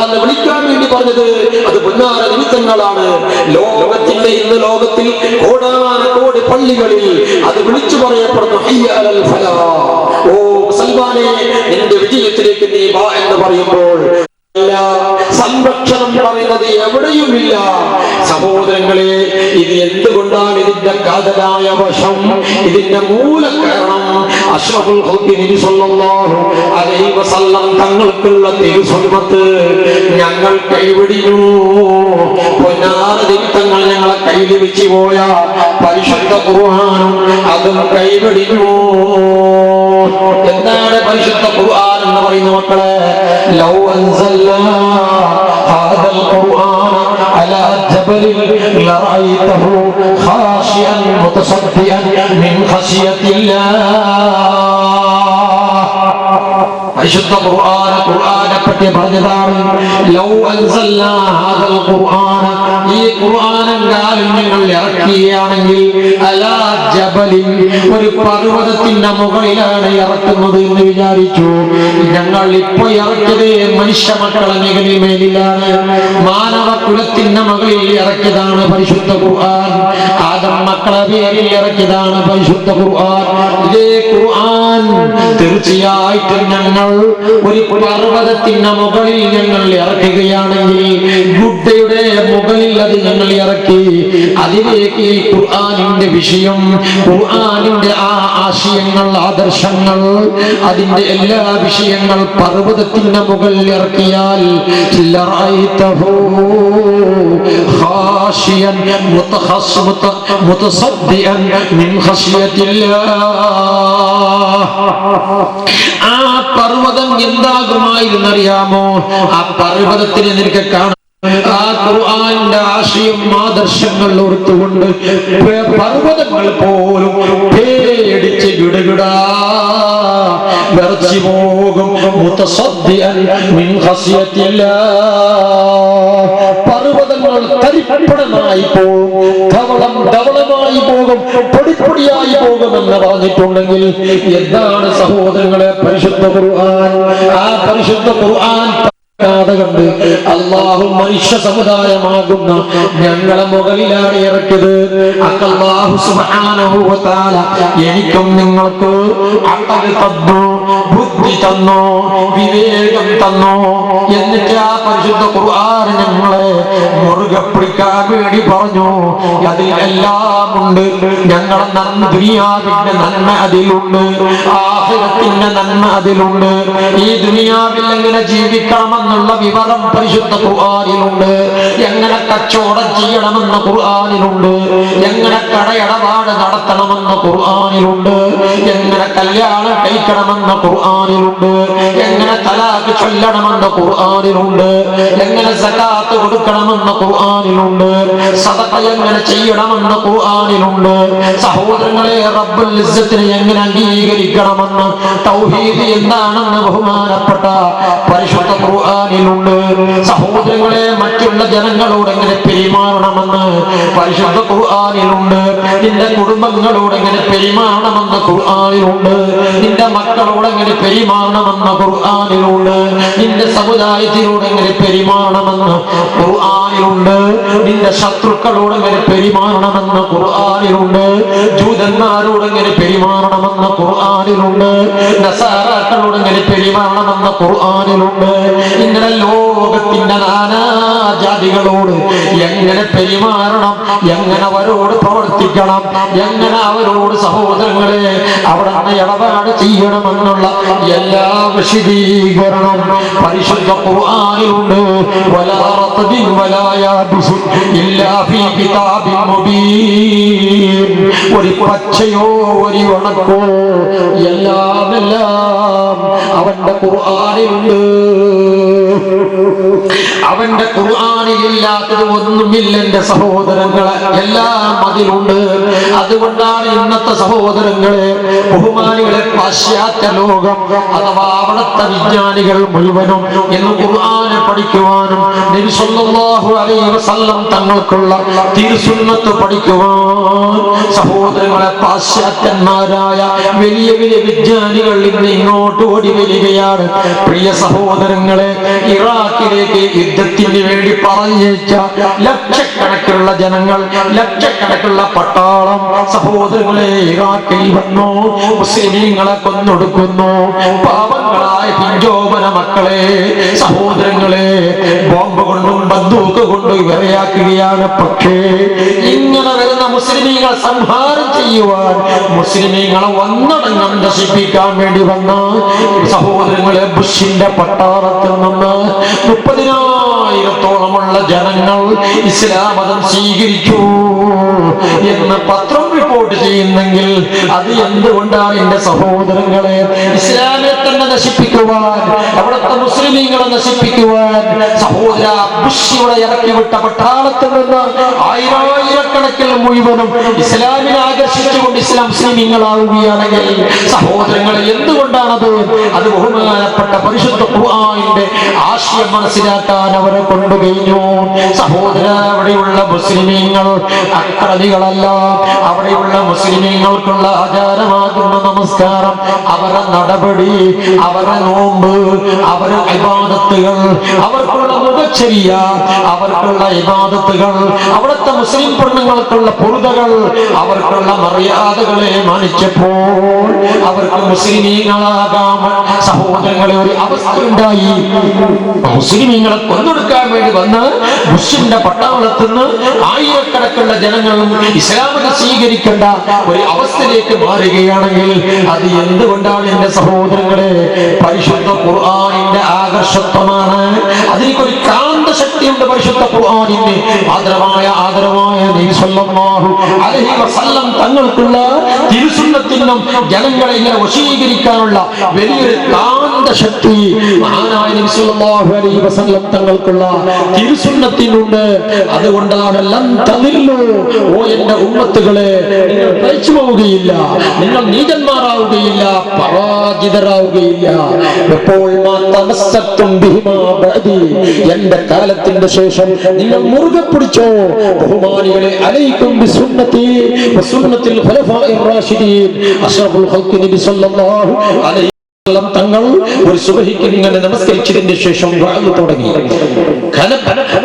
എന്ന് വിളിക്കാൻ വേണ്ടി പറഞ്ഞത് അത് പൊന്നാര നിമിത്തങ്ങളാണ്. ലോകത്തിന്റെ ഇന്ന് ലോകത്തിൽ കോടാനക്കോടി പള്ളികളിൽ അത് വിളിച്ചു പറയപ്പെടുന്നു, ഹയ്യ അലൽ ഫലാ. ഓ സൽമാനെ, നിന്റെ വിജയത്തിലേക്ക് നീ വാ എന്ന് പറയുമ്പോൾ സംരക്ഷണം പറയുന്നത് എവിടെയുമില്ല. സഹോദരങ്ങളെ, ഇത് എന്തുകൊണ്ടാണ് ഇതിന്റെ കാതലായ വശം, ഇതിന്റെ മൂലകാരണം അഷ്റഫുൽ ഖൽഖി നബി സല്ലല്ലാഹു അലൈഹി വസല്ലം തങ്ങൾക്കുള്ള തിരുസുന്നത്ത് ഞങ്ങൾ കൈവിടിഞ്ഞു. പൊന്നാര തങ്ങൾ ഞങ്ങളെ കയ്യിൽ വെച്ച് പോയ പരിശുദ്ധ ഖുർആനും അതും കൈവിടിഞ്ഞു. എന്താണ് പരിശുദ്ധ ഖുർആൻ എന്ന് പറയുന്ന മക്കളെ? ലൗ അൻസൽനാ ഹാദൽ ഖുർആന അലാ ജബലിൻ ലറഅയ്തഹു ഖാശിഅൻ മുതസദ്ദിഅൻ മിൻ ഖശിയത്തില്ലാഹ്. പരിശുദ്ധ ഖുർആനെ പറ്റി പറഞ്ഞതാണ്, ലൗ അൻസൽനാ ഹാദൽ ഖുർആന, ഈ ഖുർആനെങ്കാലും ഞങ്ങൾ ഇറക്കുകയാണെങ്കിൽ അലാ ജബലിൻ, ഒരു പർവ്വതത്തിന്റെ മുകളിലാണ് ഇറക്കുന്നത് എന്ന് വിചാരിച്ചു. ഞങ്ങൾ ഇപ്പൊ ഇറക്കിയത് മനുഷ്യ മക്കളെ മേലിലാണ്, മാനവ കുലത്തിന്റെ മുകളിൽ ഇറക്കിയതാണ് പരിശുദ്ധ ഖുർആൻ. ആദം മക്കളെ പേരിൽ ഇറക്കിയതാണ് പരിശുദ്ധ ഖുർആൻ. ഇതേ ഖുർആൻ തീർച്ചയായിട്ടും ഞങ്ങൾ ഒരു പർവ്വതത്തിന്റെ മുകളിൽ ഞങ്ങൾ ഇറക്കുകയാണെങ്കിൽ, ഗുഡയുടെ മുകളിൽ അത് ഞങ്ങൾ ഇറക്കി, അതിലേക്ക് ഈ ഖുർആനിന്റെ വിഷയം, ഖുർആനിന്റെ ആ ആശയങ്ങൾ, ആദർശങ്ങൾ, അതിന്റെ എല്ലാ വിഷയങ്ങൾ പർവ്വതത്തിന്റെ മുകളിൽ ഇറക്കിയാൽ ലറഅയ്തഹു ഖാശിയൻ മുതസദ്ദിഅൻ മിൻ ഖശിയത്തില്ലാഹ്. ആ പർവ്വതം എന്താകുമായിരുന്നറിയാമോ? ആ പർവ്വതത്തിനെ നിനക്ക് കാണാം. ആ ഖുർആന്റെ ആശയം, ആദർശങ്ങൾ ഓർത്തുകൊണ്ട് പർവ്വതങ്ങൾ പോലും പേടിച്ച് ഗിടുകിടാ വിറച്ചു പോകും. മുതസദ്ദിഅൻ മിൻ ഖശിയത്തില്ലാഹ്. പർവ്വതങ്ങൾ തരിപ്പണമായി പോകും, ധവളമായി പോകും, പൊടിപ്പൊടിയായി പോകുമെന്ന് പറഞ്ഞിട്ടുണ്ടെങ്കിൽ എന്താണ് സഹോദരങ്ങളെ പരിശുദ്ധ ഖുർആൻ? ആ പരിശുദ്ധ ഖുർആൻ കണ്ട് അല്ലാഹു മനുഷ്യ സമുദായമാകുന്ന ഞങ്ങളെ മുകളിലാണ് ഇറക്കിയത്. അല്ലാഹു സുബ്ഹാനഹു വ തആല എനിക്കും നിങ്ങൾക്ക് അഖൽ തന്നു, ബുദ്ധി തന്നു, വിവേകം തന്നു. എന്നിട്ട് ആ പരിശുദ്ധ ഖുർആൻ ഞങ്ങളെ മുറുകെ പിടിക്കാൻ വേണ്ടി പറഞ്ഞു. അതിൽ എല്ലാം ഉണ്ട്. ഞങ്ങളെ ദുനിയാവിന്റെ നന്മ അതിലുണ്ട്, ആഖിറത്തിന്റെ നന്മ അതിലുണ്ട്. ഈ ദുനിയാവിൽ എങ്ങനെ ജീവിക്കണമെന്നുള്ള വിവരം പരിശുദ്ധ ഖുർആനിലുണ്ട്. എങ്ങനെ കച്ചവടം ചെയ്യണമെന്ന് ഖുർആനിലുണ്ട്. എങ്ങനെ കടയടപാട് നടത്തണമെന്ന് ഖുർആനിലുണ്ട്. എങ്ങനെ കല്യാണം കഴിക്കണമെന്ന് ഖുർആനിലുണ്ട്. എങ്ങനെ തലാഖ് ചൊല്ലണമെന്ന് ഖുർആനിലുണ്ട്. എങ്ങനെ സകാത്ത് കൊടുക്കണമെന്ന് ഖുർആനിലുണ്ട്. സദഖ എങ്ങനെ ചെയ്യണമെന്ന് ഖുർആനിലുണ്ട്. സഹോദരങ്ങളെ, റബ്ബുൽ ഇസ്സത്തിനെ എങ്ങനെ അംഗീകരിക്കണമെന്ന് എന്താണെന്ന്, തൗഹീദ് എന്താണെന്ന് ബഹുമാനപ്പെട്ട പരിശുദ്ധ ഖുർആനിലുണ്ട്. സഹോദരങ്ങളെ, മറ്റുള്ള ജനങ്ങളോട് എങ്ങനെ പെരുമാറണമെന്ന് പരിശുദ്ധ ഖുർആനിലുണ്ട്. നിന്റെ കുടുംബങ്ങളോട് എങ്ങനെ പെരുമാറണമെന്ന് ഖുർആനിലുണ്ട്. നിന്റെ മക്കളോട് എങ്ങനെ പെരുമാറണമെന്ന് ഖുർആനിലുണ്ട്. നിന്റെ സമുദായത്തിനോട് എങ്ങനെ പെരുമാറണമെന്ന് ഖുർആനിലുണ്ട്. നിന്റെ ശത്രുക്കളോട് എങ്ങനെ പെരുമാറണമെന്ന് ഖുർആനിലുണ്ട്. ജൂതന്മാരോട് എങ്ങനെ പെരുമാറണമെന്ന് ഖുർആനിലുണ്ട്. നസാറാക്കളോട് എങ്ങനെ പെരുമാറണമെന്ന് ഖുർആനിലുണ്ട്. ഇങ്ങനെ ലോകത്തിന്റെ നാനാജാതികളോട് എങ്ങനെ പെരുമാറണം, എങ്ങനെ അവരോട് പ്രവർത്തിക്കണം, എങ്ങനെ അവരോട് സഹോദരങ്ങളെ അവിടെ ഇടപാട് ചെയ്യണമെന്നുള്ള എല്ലാ വിശദീകരണം പരിശുദ്ധ ഖുർആനിലുണ്ട്. വലാ റത്ബിൻ വലാ യാബിസിൻ ഇല്ലാ ഫീ കിതാബിൻ മുബീൻ. ഒരു പച്ചയോ ഒരു ഉണക്കോ എല്ലാം അവന്റെ ഖുർആനിലുണ്ട്. അവന്റെ ഖുർആനിൽ ഇല്ലാത്തത് ഒന്നുമില്ല എന്റെ സഹോദരങ്ങളെ, എല്ലാം അതിലുണ്ട്. അതുകൊണ്ടാണ് ഇന്നത്തെ സഹോദരങ്ങളെ, ബഹുമാനികളെ, പാശ്ചാത്യ ലോകം അഥവാ അവിടുത്തെ വിജ്ഞാനികൾ മുഴുവനും ഇന്ന് ഖുർആനെ പഠിക്കുവാനും നബി സല്ലല്ലാഹു അലൈഹി വസല്ലം തങ്ങൾക്കുള്ള തിരുസുന്നത്ത് പഠിക്കുവാൻ സഹോദരങ്ങളെ പാശ്ചാത്യന്മാരായ വലിയ വലിയ വിജ്ഞാനികൾ ഇന്ന് ഇങ്ങോട്ട് ഓടി വരികയാണ്. പ്രിയ സഹോദരങ്ങളെ, ഇറാഖിലേക്ക് യുദ്ധത്തിന് വേണ്ടി പറഞ്ഞയച്ച ലക്ഷക്കണക്കിനുള്ള ജനങ്ങൾ, ലക്ഷക്കണക്കുള്ള പട്ടാളം സഹോദരങ്ങളെ ഇറാഖിൽ വന്നു. മുസ്ലിമീങ്ങളെ കൊന്നൊടുക്കുന്നു. പാവങ്ങളായ പിഞ്ചോപന മക്കളെ സഹോദരങ്ങളെ ബോംബ് കൊണ്ടും ബന്ദൂക്ക് കൊണ്ടും ഇവരെയാക്കുകയാണ്. പക്ഷേ ഇങ്ങനെ വരുന്ന മുസ്ലിമീങ്ങളെ സംഹാരം ചെയ്യുവാൻ, മുസ്ലിമീങ്ങളെ ഒന്നടങ്കം നശിപ്പിക്കാൻ വേണ്ടി വന്ന സഹോദരങ്ങളെ ബുഷിന്റെ പട്ടാളത്തിൽ നിന്ന് 30,000-ഓളമുള്ള ജനങ്ങൾ ഇസ്ലാം മതം സ്വീകരിച്ചു എന്ന് പത്രം റിപ്പോർട്ട് ചെയ്യുന്നെങ്കിൽ അത് എന്തുകൊണ്ടാണ് എന്റെ സഹോദരങ്ങളെ? ഇസ്ലാമിനെ തന്നെ നശിപ്പിക്കുവാൻ, അവിടുത്തെ മുസ്ലിമീങ്ങളെ നശിപ്പിക്കുവാൻ സഹോദര ബുഷിയുടെ ഇറക്കി വിട്ട പട്ടാളത്തിൽ നിന്ന് ആയിരക്കണക്കിൽ മുഴുവനും ഇസ്ലാമിനെ ആകർഷിച്ചുകൊണ്ട് ഇസ്ലാം മുസ്ലിമീങ്ങളാവുകയാണെങ്കിൽ സഹോദരങ്ങളെ എന്തുകൊണ്ടാണത്? അത് ബഹുമാനപ്പെട്ട പരിശുദ്ധ ഖുർആനിന്റെ ആശയം മനസ്സിലാക്കാൻ അവരെ കൊണ്ടുകഴിഞ്ഞു. സഹോദര, അവിടെയുള്ള മുസ്ലിമീങ്ങൾ അക്രമികളല്ല. അവിടെയുള്ള മുസ്ലിമീങ്ങൾക്കുള്ള ആചാരമാകുന്ന നമസ്കാരം, അവരുടെ നടപടി, അവരുടെ നോമ്പ്, അവരുടെ ഇബാദത്തുകൾ, അവർക്കുള്ള മുഖചര്യ, അവർക്കുള്ള ഇബാദത്തുകൾ, അവിടുത്തെ മുസ്ലിം പെണ്ണുങ്ങൾക്കുള്ള പൊറുതകൾ, അവർക്കുള്ള മര്യാദകളെ മാനിച്ചപ്പോൾ അവർക്ക് മുസ്ലിമീങ്ങളാകാം സഹോദരങ്ങളെ ഒരു അവസ്ഥ ഉണ്ടായി. മുസ്ലിമീങ്ങളെ കൊന്നൊടുക്കാൻ വേണ്ടി വന്ന് ബുഷിന്റെ പട്ടാളത്തിൽ നിന്ന് ആയിരക്കണക്കുള്ള ജനങ്ങളും ഇസ്ലാമിനെ സ്വീകരിക്കേണ്ട ഒരു അവസ്ഥയിലേക്ക് മാറുകയാണെങ്കിൽ അത് എന്തുകൊണ്ടാണ് എന്റെ സഹോദരങ്ങളെ? പരിശുദ്ധ ഖുർആനിന്റെ ആകർഷത്വമാണ്. അതിനൊരു കാന്തശക്തിയുണ്ട് പരിശുദ്ധ ഖുർആനിന്. ആദരവായ നബി സല്ലല്ലാഹു അലൈഹി വസല്ലം തങ്ങൾക്കുള്ള തിരുസുന്നത്തിനും ജനങ്ങളെ ഇങ്ങനെ വശീകരിക്കാനുള്ള വലിയൊരു കാന്തശക്തി മഹാനായ നബി സല്ലല്ലാഹു അലൈഹി വസല്ലം തങ്ങൾക്കുള്ള തിരുസുന്നത്തിനുണ്ട്. അതുകൊണ്ടാണ് ലൻ തദില്ലു, ഓ എന്റെ ഉമ്മത്തുകളെ, നിങ്ങൾ പിഴച്ചു പോവുകയില്ല, നിങ്ങൾ നീചന്മാരാവുകയില്ല, പരാജിതരാവുകയില്ല. എപ്പോൾ എന്റെ കാലത്തിന്റെ ശേഷം നിങ്ങൾ മുറുകെ പിടിച്ചോ ബഹുമാനികളെ. അലൈക്കും ബിസുന്നതി വസുന്നത്തിൽ ഖുലഫാഇർ റാഷിദീൻ അഷ്റഫുൽ ഖൽഖി നബി സല്ലല്ലാഹു അലൈഹി വസല്ലം തങ്ങൾ ഒരു സുബഹിക്ക് ഇങ്ങനെ നമസ്കരിച്ചതിന് ശേഷം വഅദ് തുടങ്ങി.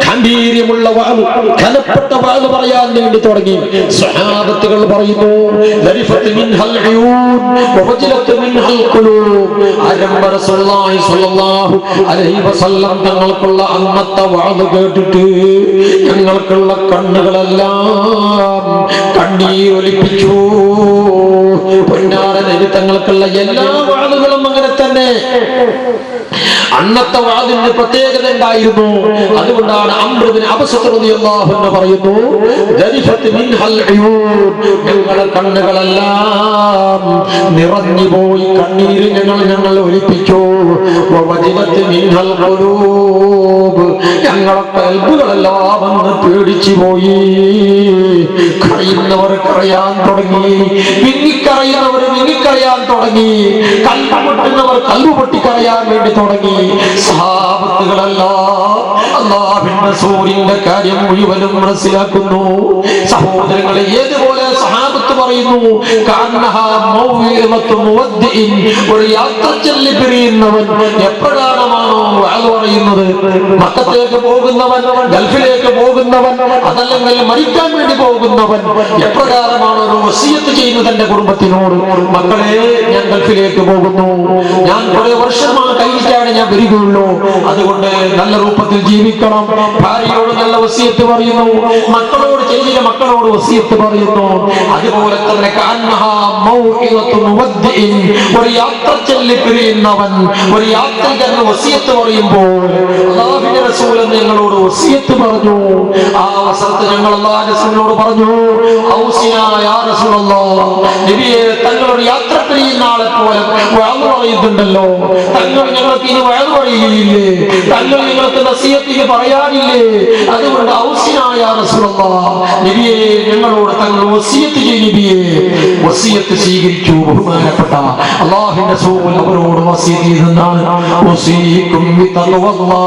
ഗംഭീര്യമുള്ള വഅദ്, ഘനപ്പെട്ട വഅദ് പറയാൻ വേണ്ടി തുടങ്ങി. സ്വഹാബത്തുകൾ പറയുന്നു, ലരിഫത് മിൻഹൽ ഉയൂൻ വവജിലത് മിൻഹൽ ഖുലൂബ്. ആരംഭ റസൂലുള്ളാഹി സ്വല്ലല്ലാഹു അലൈഹി വസല്ലം തങ്ങൾക്കുള്ള അന്നത്തെ വഅദ് കേട്ടിട്ട് ഞങ്ങൾക്കുള്ള കണ്ണുകളെല്ലാം കണ്ണീരൊലിപ്പിച്ചു. പൊന്നാര നബി തങ്ങൾക്കുള്ള എല്ലാ വഅദുകളും അങ്ങനെ തന്നെ. അന്നത്തെ വാദിന് പ്രത്യേകത ഉണ്ടായിരുന്നു. അതുകൊണ്ടാണ് അംർ ഇബ്നു അബ്സ റളിയല്ലാഹു അൻഹു പറയുന്നു, ദരിഫത് മിൻഹൽ ഉയൂൻ, ഞങ്ങളുടെ കണ്ണുകളെല്ലാം നിറഞ്ഞു പോയി, കണ്ണീര് ഞങ്ങൾ ഒലിപ്പിച്ചു. വവജിലത് മിൻഹൽ ഖുലൂബ്, ഞങ്ങളുടെ കൽബുകളെല്ലാം വന്ന് പേടിച്ചു പോയി. കരയുന്നവർ കരയാൻ തുടങ്ങി, വിങ്ങിക്കരയുന്നവർ വിങ്ങിക്കരയാൻ തുടങ്ങി. കൽബ് പൊട്ടുന്നവർ കൽബ് പൊട്ടിക്കരയാൻ വേണ്ടി തുടങ്ങി. സഹാബത്തുകളെല്ലാം അല്ലാഹുവിന്റെ റസൂലിന്റെ കാര്യം മുഴുവനും മനസ്സിലാക്കുന്നു. സഹോദരങ്ങളെ, ഏതുപോലെ സഹാബത്ത് പറയുന്നു, ഒരു യാത്ര ചൊല്ലി പിരിയുന്നവൻ എപ്രകാരമാണോ വഅദ് പറയുന്നത്. മക്കത്തേക്ക് പോകുന്നവൻ, ഗൾഫിലേക്ക് പോകുന്നവൻ, അതല്ലെങ്കിൽ മരിക്കാൻ വേണ്ടി പോകുന്നവൻ എപ്രകാരമാണോ ഒരു വസിയത്ത് ചെയ്യുന്നത് തന്റെ കുടുംബത്തിനോട്, മക്കളെ ഞാൻ ഗൾഫിലേക്ക് പോകുന്നു, ഞാൻ കുറെ വർഷമാണ് കഴിഞ്ഞിട്ടാണ് ഞാൻ വരികയുള്ളൂ, അതുകൊണ്ട് നല്ല രൂപത്തിൽ ജീവിക്കണം. ഭാര്യയോട് നല്ല വസിയത്ത് പറയുന്നു, മക്കളോട് ചെയ്തില്ല മക്കളോട് വസിയത്ത് പറയുന്നു. അതുപോലെ തന്നെ ഒരു യാത്ര ചൊല്ലി പിരിയുന്നവൻ, ഒരു യാത്രികൻ വസിയത്ത് പറയുമ്പോൾ അല്ലാഹുവിന്റെ റസൂൽ ഞങ്ങളോട് വസിയത്ത് പറഞ്ഞു. ആ അവസരത്തിൽ ഞങ്ങൾ അല്ലാഹുവിന്റെ റസൂലിനോട് പറഞ്ഞു, ഔസിനാ യാ റസൂലല്ലാഹ്, നബിയെ തങ്ങളൊരു യാത്ര പിരിയുന്ന ആളെ പോലെ വഅദ് പറയുന്നുണ്ടല്ലോ, തങ്ങൾ ഞങ്ങൾക്ക് ഇനി വഅദ് പറയുകയില്ലേ, തങ്ങൾ ഞങ്ങൾക്ക് നസീഹത്ത് പറയാനില്ലേ, അതുകൊണ്ട് ഔസിനാ യാ റസൂലല്ലാഹ്, നബിയെ ഞങ്ങളോട് തങ്ങൾ വസിയത്ത് ചെയ്യും നബിയെ. വസിയത്ത് സ്വീകരിച്ചു. ബഹുമാനപ്പെട്ട അല്ലാഹുവിന്റെ റസൂൽ അവരോട് വസിയത്ത് ചെയ്തെന്നാണ്, വസീകും ബിത്തഖ്വല്ലാഹ്.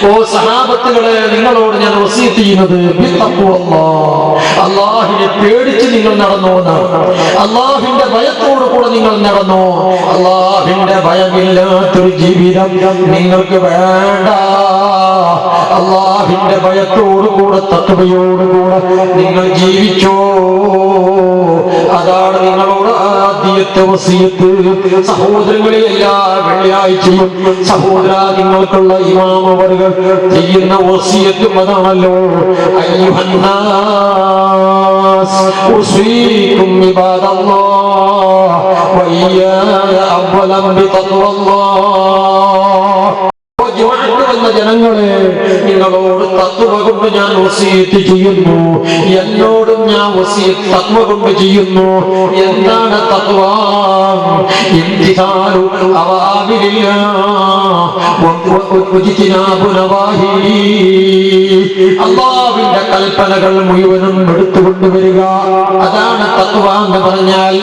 ഓ സഹാബത്തുകളെ, നിങ്ങളോട് ഞാൻ വസിയത്ത് ചെയ്യുന്നത് അല്ലാഹുവിനെ പേടിച്ച് നിങ്ങൾ നടന്നോ എന്നാണ്. അല്ലാഹുവിന്റെ ഭയത്തോടു കൂടെ നിങ്ങൾ നടന്നോ. അല്ലാഹുവിന്റെ ഭയമില്ലാത്തൊരു ജീവിതം നിങ്ങൾക്ക് വേണ്ട. അല്ലാഹുവിന്റെ ഭയത്തോടു കൂടെ തഖ്വയോടുകൂടെ നിങ്ങൾ ജീവിച്ചോ. അതാണ് നിങ്ങളോട് ആദ്യത്തെ വസിയത്ത്. സഹോദരങ്ങളെ, എല്ലാ വെള്ളിയാഴ്ചയും സഹോദര നിങ്ങൾക്കുള്ള ഇമാം അവറുകൾ ചെയ്യുന്ന വസിയത്തും അതാണല്ലോ, അയ്യുഹന്നാസ് ഉസീകും ഇബാദല്ലാഹ് വഇയ്യായ അവ്വലൻ ബിതഖ്വല്ലാഹ്. ജനങ്ങളെ, നിങ്ങളോട് തഖ്വ കൊണ്ട് ഞാൻ വസിയത്ത് ചെയ്യുന്നു, എന്നോടും ഞാൻ വസിയത്ത് തഖ്വ കൊണ്ട് ചെയ്യുന്നു. എന്താണ് തഖ്വ? ഇംതിസാലു അവാമിരില്ലാഹ് വജ്തിനാബു നവാഹി. അല്ലാഹുവിന്റെ കൽപ്പനകൾ മുഴുവനും എടുത്തുകൊണ്ടുവരിക, അതാണ് തഖ്വ എന്ന് പറഞ്ഞാൽ.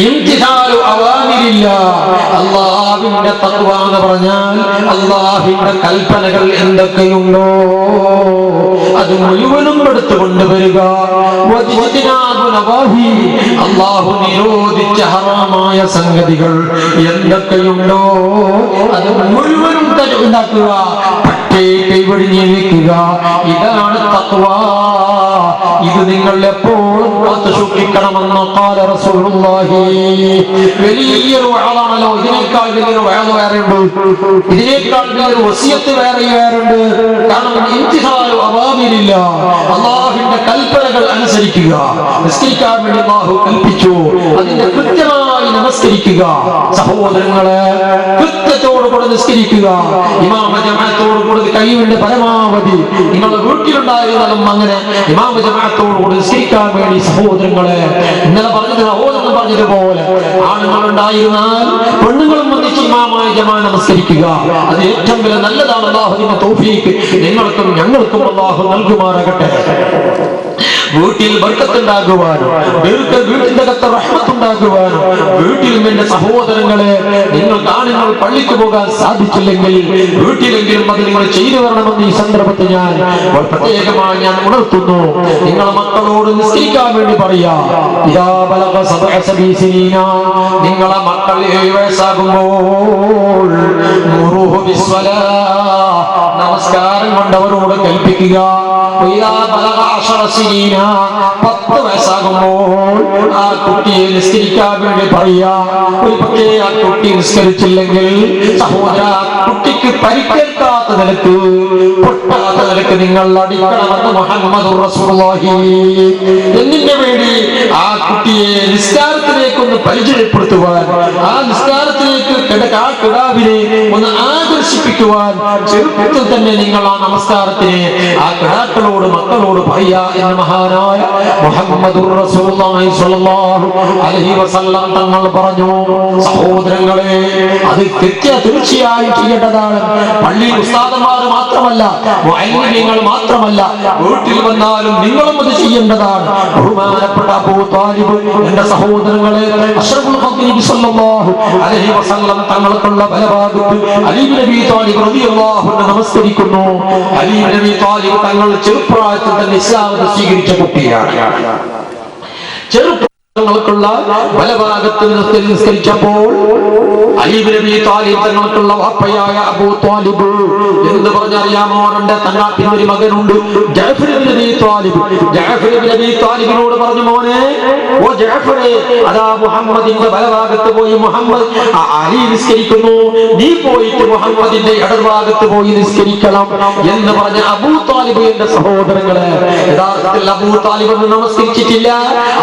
ഇംതിസാലു അവാമിരില്ലാഹ്, അല്ലാഹുവിന്റെ തഖ്വ എന്ന് പറഞ്ഞാൽ അല്ലാഹുവിന്റെ കൽപ്പനകൾ എന്തൊക്കെയുണ്ടോ അത് മുഴുവനും എടുത്തുകൊണ്ടുവരിക. വജ്തിനാബു നവാഹി, അല്ലാഹു നിരോധിച്ച ഹറാമായ സംഗതികൾ എന്തൊക്കെയുണ്ടോ അത് മുഴുവനും ഉണ്ടാക്കുക, പറ്റേ കൈവടിഞ്ഞ് വെക്കുക. ഇതാണ് തഖ്വ. ഇത് നിങ്ങൾ എപ്പോഴും കാത്തു സൂക്ഷിക്കണമെന്ന് ഖാല റസൂലുള്ളാഹി. വലിയൊരു വഅദാണല്ലോ. ഇതിനേക്കാൾ വലിയൊരു വഅദ് വേറെയുണ്ട്, ഇതിനേക്കാൾ വലിയൊരു വസിയത്ത് വേറെയുണ്ട്. കാരണം ഇംതിസാലു അവാമിരില്ലാഹ്, അല്ലാഹുവിന്റെ കൽപ്പനകൾ അനുസരിക്കുക. നിസ്കരിക്കാൻ വേണ്ടി അല്ലാഹു കൽപ്പിച്ചു, അതിന്റെ കൃത്യമായി നമസ്കരിക്കുക. സഹോദരങ്ങളെ, കൃത്യത്തോടുകൂടെ നിസ്കരിക്കുക. ഇമാമ ജമാഅത്തോടുകൂടി കഴിവിന്റെ പരമാവധി നിങ്ങളുടെ വീട്ടിലുണ്ടായിരുന്നാലും അങ്ങനെ ഇമാമ ജമാഅത്തോടുകൂടി നിസ്കരിക്കാൻ വേണ്ടി സഹോദരങ്ങളെ, ഇന്നലെ സഹോദരങ്ങൾ പറഞ്ഞതുപോലെ ആണുങ്ങൾ ഉണ്ടായിരുന്നാൽ പെണ്ണുങ്ങളും ഒന്നിച്ച് ഇമാമായ ജമാ നമസ്കരിക്കുക. അത് ഏറ്റവും വലിയ നല്ലതാണ്. അല്ലാഹുവിന്റെ തൗഫീഖ് നിങ്ങൾക്കും ഞങ്ങൾക്കും അല്ലാഹു നൽകുമാറാകട്ടെ. വീട്ടിൽ ബർക്കത്തുണ്ടാകുവാനും വീട്ടിന്റെ അകത്ത് റഹ്മത്തുണ്ടാകുവാനും വീട്ടിലും എന്റെ സഹോദരങ്ങളെ, നിങ്ങൾക്ക് ആണുങ്ങൾ പള്ളിക്ക് പോകാൻ സാധിച്ചില്ലെങ്കിൽ വീട്ടിലെങ്കിലും അത് നിങ്ങൾ ചെയ്തു വരണമെന്ന് ഈ സന്ദർഭത്തിൽ ഞാൻ പ്രത്യേകമായി ഞാൻ ഉണർത്തുന്നു. നിങ്ങളെ മക്കളോട് നിസ്കരിക്കാൻ വേണ്ടി പറയാ. നിങ്ങളെ മക്കൾ 7 വയസ്സാകുമ്പോൾ നമസ്കാരം കൊണ്ട് അവരോട് കൽപ്പിക്കുക. 10 വയസ്സാകുമ്പോൾ ആ കുട്ടിയെ നിസ്കരിക്കാൻ വേണ്ടി പറയാ. ഒരു പക്ഷേ ആ കുട്ടി നിസ്കരിച്ചില്ലെങ്കിൽ സഹോദര, കുട്ടിക്ക് പരിക്കേൽക്കാത്ത നിലക്ക്, പൊട്ടാത്ത നിലക്ക് നിങ്ങൾ അടിക്കണമെന്ന് മുഹമ്മദുർ റസൂലുള്ളാഹി. എന്തിനു വേണ്ടി? ആ കുട്ടിയെ നിസ്കാരത്തിലേക്കൊന്ന് പരിചയപ്പെടുത്തുവാൻ, ആ നിസ്കാരത്തിലേക്ക് ആ കിടാവിനെ ഒന്ന് ആകർഷിപ്പിക്കാൻ പഠിപ്പിക്കുവാൻ ചെറുപ്പത്തിൽ തന്നെ നിങ്ങൾ ആ നമസ്കാരത്തിന് ആ കിടാക്കളോട് മക്കളോട് പറയാ എന്ന് മഹാനായ മുഹമ്മദുർ റസൂലുള്ളാഹി സ്വല്ലല്ലാഹു അലൈഹി വസല്ലം തങ്ങൾ പറഞ്ഞു. സഹോദരങ്ങളെ, അത് തീർച്ചയായും ചെയ്യേണ്ടതാണ്. പള്ളിയിൽ ഉസ്താദന്മാർ മാത്രമല്ല, മുഅല്ലിമീങ്ങൾ മാത്രമല്ല, വീട്ടിൽ വന്നാലും നിങ്ങളും അത് ചെയ്യേണ്ടതാണ്. ബഹുമാനപ്പെട്ട അബൂ ത്വാലിബ് എന്റെ സഹോദരങ്ങളെ, അഷ്റഫുൽ ഖൽഖ് സ്വല്ലല്ലാഹു അലൈഹി വസല്ലം തങ്ങൾക്കുള്ള ബലഭാഗത്ത് അലി ഇബ്നു അബീ ത്വാലിബ് റളിയല്ലാഹു അൻഹു നമസ്കരിക്കുന്നു. അലി ഇബ്നു അബീ ത്വാലിബ് തങ്ങൾ ചെറുപ്രായത്തിൽ തന്നെ ഇസ്ലാം സ്വീകരിച്ച കുട്ടിയാണ്. ചെറുപ്പങ്ങൾക്കുള്ള ബലഭാഗത്ത് നിസ്കരിച്ചപ്പോൾ അലി ഇബ്നു അബീ ത്വാലിബ് തങ്ങൾക്കുള്ള വാപ്പയായ അബൂ ത്വാലിബ് എന്ന് പറഞ്ഞറിയാമോ, അവന്റെ തങ്ങൾ പിന്നൊരു മകനുണ്ട് ജഅഫർ ഇബ്നു അബീ ത്വാലിബ്. ജഅഫർ ഇബ്നു അബീ ത്വാലിബിനോട് പറഞ്ഞു, മോനെ, ഓ ജഅഫറേ, അതാ മുഹമ്മദിന്റെ ബലഭാഗത്ത് പോയി മുഹമ്മദ് അലി നിസ്കരിക്കുന്നു, നീ പോയിട്ട് മുഹമ്മദിന്റെ ഇടഭാഗത്ത് പോയി നിസ്കരിക്കണം എന്ന് പറഞ്ഞ അബൂ ത്വാലിബ് എന്റെ സഹോദരങ്ങളെ, യഥാർത്ഥത്തിൽ അബൂ ത്വാലിബ് ഒന്നും നമസ്കരിച്ചിട്ടില്ല.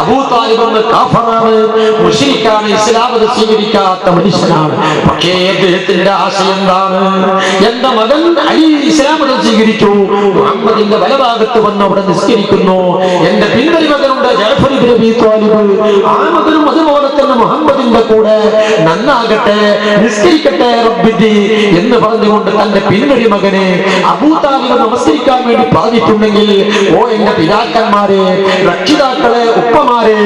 അബൂ ത്വാലിബ് ഒന്ന് കാഫറാണ്, മുശ്രിക്കാണ്, ഇസ്ലാം സ്വീകരിക്കാത്ത മനുഷ്യനാണ്. പക്ഷേ അദ്ദേഹത്തിന്റെ ആശയം എന്താണ്? എന്റെ മകൻ അലി ഇസ്ലാം സ്വീകരിച്ചു, മുഹമ്മദിന്റെ ബലഭാഗത്ത് വന്ന് അവിടെ നിസ്കരിക്കുന്നു, എന്റെ പിന്നൊരു മകനുണ്ട് ജഅഫർ ഇബ്നു അബീ ത്വാലിബ്, ആ മകനും അതുപോലെ തന്നെ മുഹമ്മദിന്റെ കൂടെ നന്നാകട്ടെ, നിസ്കരിക്കട്ടെ റബ്ബിദി എന്ന് പറഞ്ഞുകൊണ്ട് തന്റെ പിന്നൊരു മകനെ അബൂ താലിബ് നമസ്കരിക്കാൻ വേണ്ടി പറഞ്ഞിട്ടുണ്ടെങ്കിൽ, ഓ എന്റെ പിതാക്കന്മാരെ, രക്ഷിതാക്കളെ, ഉപ്പമാരെ,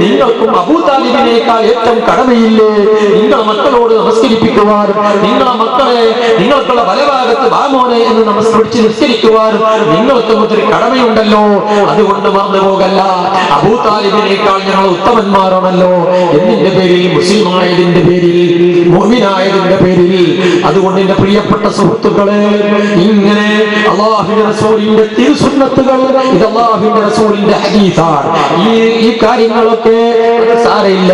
നിങ്ങൾക്കും അബൂ താലിബിനേക്കാൾ ഏറ്റവും കടമയില്ലേ നിങ്ങളെ മക്കളോട് നമസ്കരിപ്പിക്കുവാൻ, നിങ്ങളെ മക്കളെ നിങ്ങൾക്കുള്ള ബലഭാഗത്ത് ബാമോനെ എന്ന് നമസ്കരിച്ച് നിസ്കരിക്കുവാൻ നിങ്ങൾക്ക് ഒരു കടമയുണ്ടല്ലോ, അതുകൊണ്ട് മറന്നു പോകല്ല. അബൂ താലിബിനേക്കാൾ ഞങ്ങൾ ഉത്തമന്മാരാണല്ലോ എന്നിന്റെ പേരിൽ, മുസ്ലിമായതിന്റെ പേരിൽ, മുഅ്മിനായതിന്റെ പേരിൽ. അതുകൊണ്ട് എന്റെ പ്രിയപ്പെട്ട സുഹൃത്തുക്കളെ, ഇങ്ങനെ അല്ലാഹുവിന്റെ റസൂലിന്റെ തിരുസുന്നത്തുകൾ, ഇത് അല്ലാഹുവിന്റെ റസൂലിന്റെ ഹദീസാണ്. ഈ കാര്യങ്ങളൊക്കെ സാരമില്ല,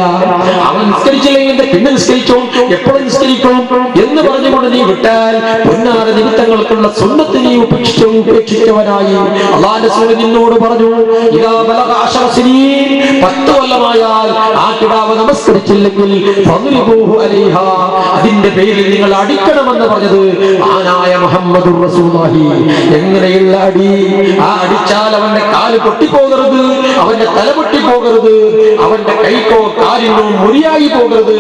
അവൻ നിസ്കരിച്ചില്ലെങ്കിൽ പിന്നെ നിസ്കരിച്ചോ, എപ്പോഴും നിസ്കരിക്കും എന്ന് പറഞ്ഞുകൊണ്ട് നീ വിട്ടാൽ പൊന്നാര നിമിത്തങ്ങൾക്കുള്ള സുന്നത്ത് നീ ഉപേക്ഷിച്ചവനായി. അല്ലാഹുവിന്റെ റസൂൽ നിന്നോട് പറഞ്ഞു, ഇദാ ബലഗ 10 സിനീൻ, 10 കൊല്ലമായാൽ ആ കിടാവ് നമസ്കരിച്ചില്ലെങ്കിൽ ഫദ്രിബൂഹു അലൈഹാ, അതിന്റെ പേരിൽ നിങ്ങൾ അടിക്കണമെന്ന് പറഞ്ഞത് ആനായ മുഹമ്മദുർ റസൂലുള്ളാഹി. എങ്ങനെയുള്ള അടി? ആ അടിച്ചാൽ അവന്റെ കാല് പൊട്ടിപ്പോകരുത്, അവന്റെ തല പൊട്ടിപ്പോകരുത്, അവന്റെ കൈക്കോ കാലിനോ മുറിയായി പോകരുത്.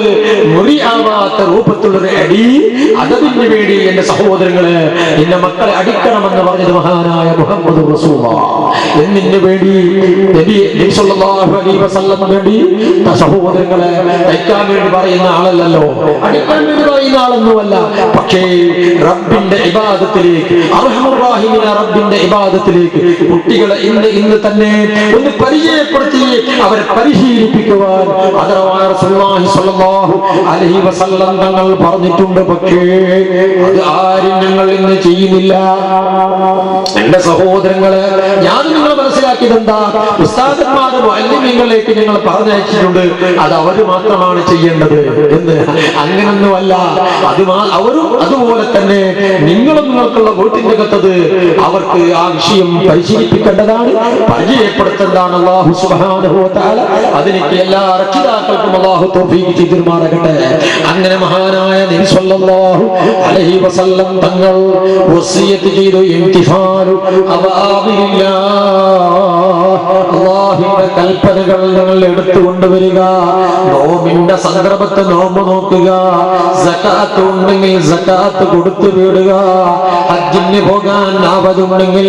മുറിയാവാത്ത രൂപത്തിലുള്ളൊരു അടി, അതതിന് വേണ്ടി എന്റെ സഹോദരങ്ങളെ, എന്റെ മക്കളെ അടിക്കണമെന്ന് പറഞ്ഞത് മഹാനായ മുഹമ്മദുർ റസൂലുള്ളാഹി. എന്നിന് വേണ്ടി നബി സല്ലല്ലാഹു അലൈഹി വസല്ലം വേണ്ടി സഹോദരങ്ങളെ അടിക്കാൻ വേണ്ടി പറയുന്ന ആളല്ലല്ലോ, അടിക്കാൻ വേണ്ടി പറയുന്ന ആളൊന്നുമല്ല. പക്ഷേ റബ്ബിന്റെ ഇബാദത്തിലേക്ക്, അർഹമുർ റഹീമായ റബ്ബിന്റെ ഇബാദത്തിലേക്ക് കുട്ടികളെ ഇന്ന് തന്നെ ഒന്ന് പരിചയപ്പെടുത്തി അവരെ പരിശീലിപ്പിക്കുവാൻ ആദരവായ റസൂലുള്ളാഹി സ്വല്ലല്ലാഹു അലൈഹി വസല്ലം തങ്ങൾ പറഞ്ഞിട്ടുണ്ട്. പക്ഷേ അത് ആരും ഞങ്ങൾ ഇന്ന് ചെയ്യുന്നില്ല. എന്റെ സഹോദരങ്ങളെ, ഞാൻ നിങ്ങൾ മനസ്സിലാക്കിയത് എന്താ? ഉസ്താദന്മാരും മുഅല്ലിമീങ്ങളിലേക്ക് ഞങ്ങൾ പറഞ്ഞയച്ചിട്ടുണ്ട്, അത് അവര് മാത്രമാണ് ചെയ്യേണ്ടത് എന്ന്. അങ്ങനൊന്നുമല്ല, അവരും അതുപോലെ തന്നെ നിങ്ങളും നിങ്ങൾക്കുള്ള വീട്ടിന്റെ അകത്തത് അവർക്ക് ആ വിഷയം പരിശീലിപ്പിക്കേണ്ടതാണ്, പരിചയപ്പെടുത്തേണ്ടതാണ്. അല്ലാഹു സുബ്ഹാനഹു വ തആല അതിലേക്ക് എല്ലാ രക്ഷിതാക്കൾക്കും അല്ലാഹു തൗഫീഖ് ചെയ്തിരുമാറാകട്ടെ. അങ്ങനെ മഹാനായ നബി സല്ലല്ലാഹു അലൈഹി വസല്ലം തങ്ങൾ വസിയത്ത് ചെയ്തു, ഇംതിസാലു അവാമിരില്ലാഹ്, അല്ലാഹുവിന്റെ കൽപ്പനകൾ നിങ്ങൾ എടുത്തുകൊണ്ടുവരിക. നോമ്പിന്റെ സന്ദർഭത്തെ നോമ്പ് നോക്കുക, സകാത്ത് ഉണ്ടെങ്കിൽ സകാത്ത് കൊടുത്തു വിടുക, ഹജ്ജിന് പോകാൻ ആപതുണ്ടെങ്കിൽ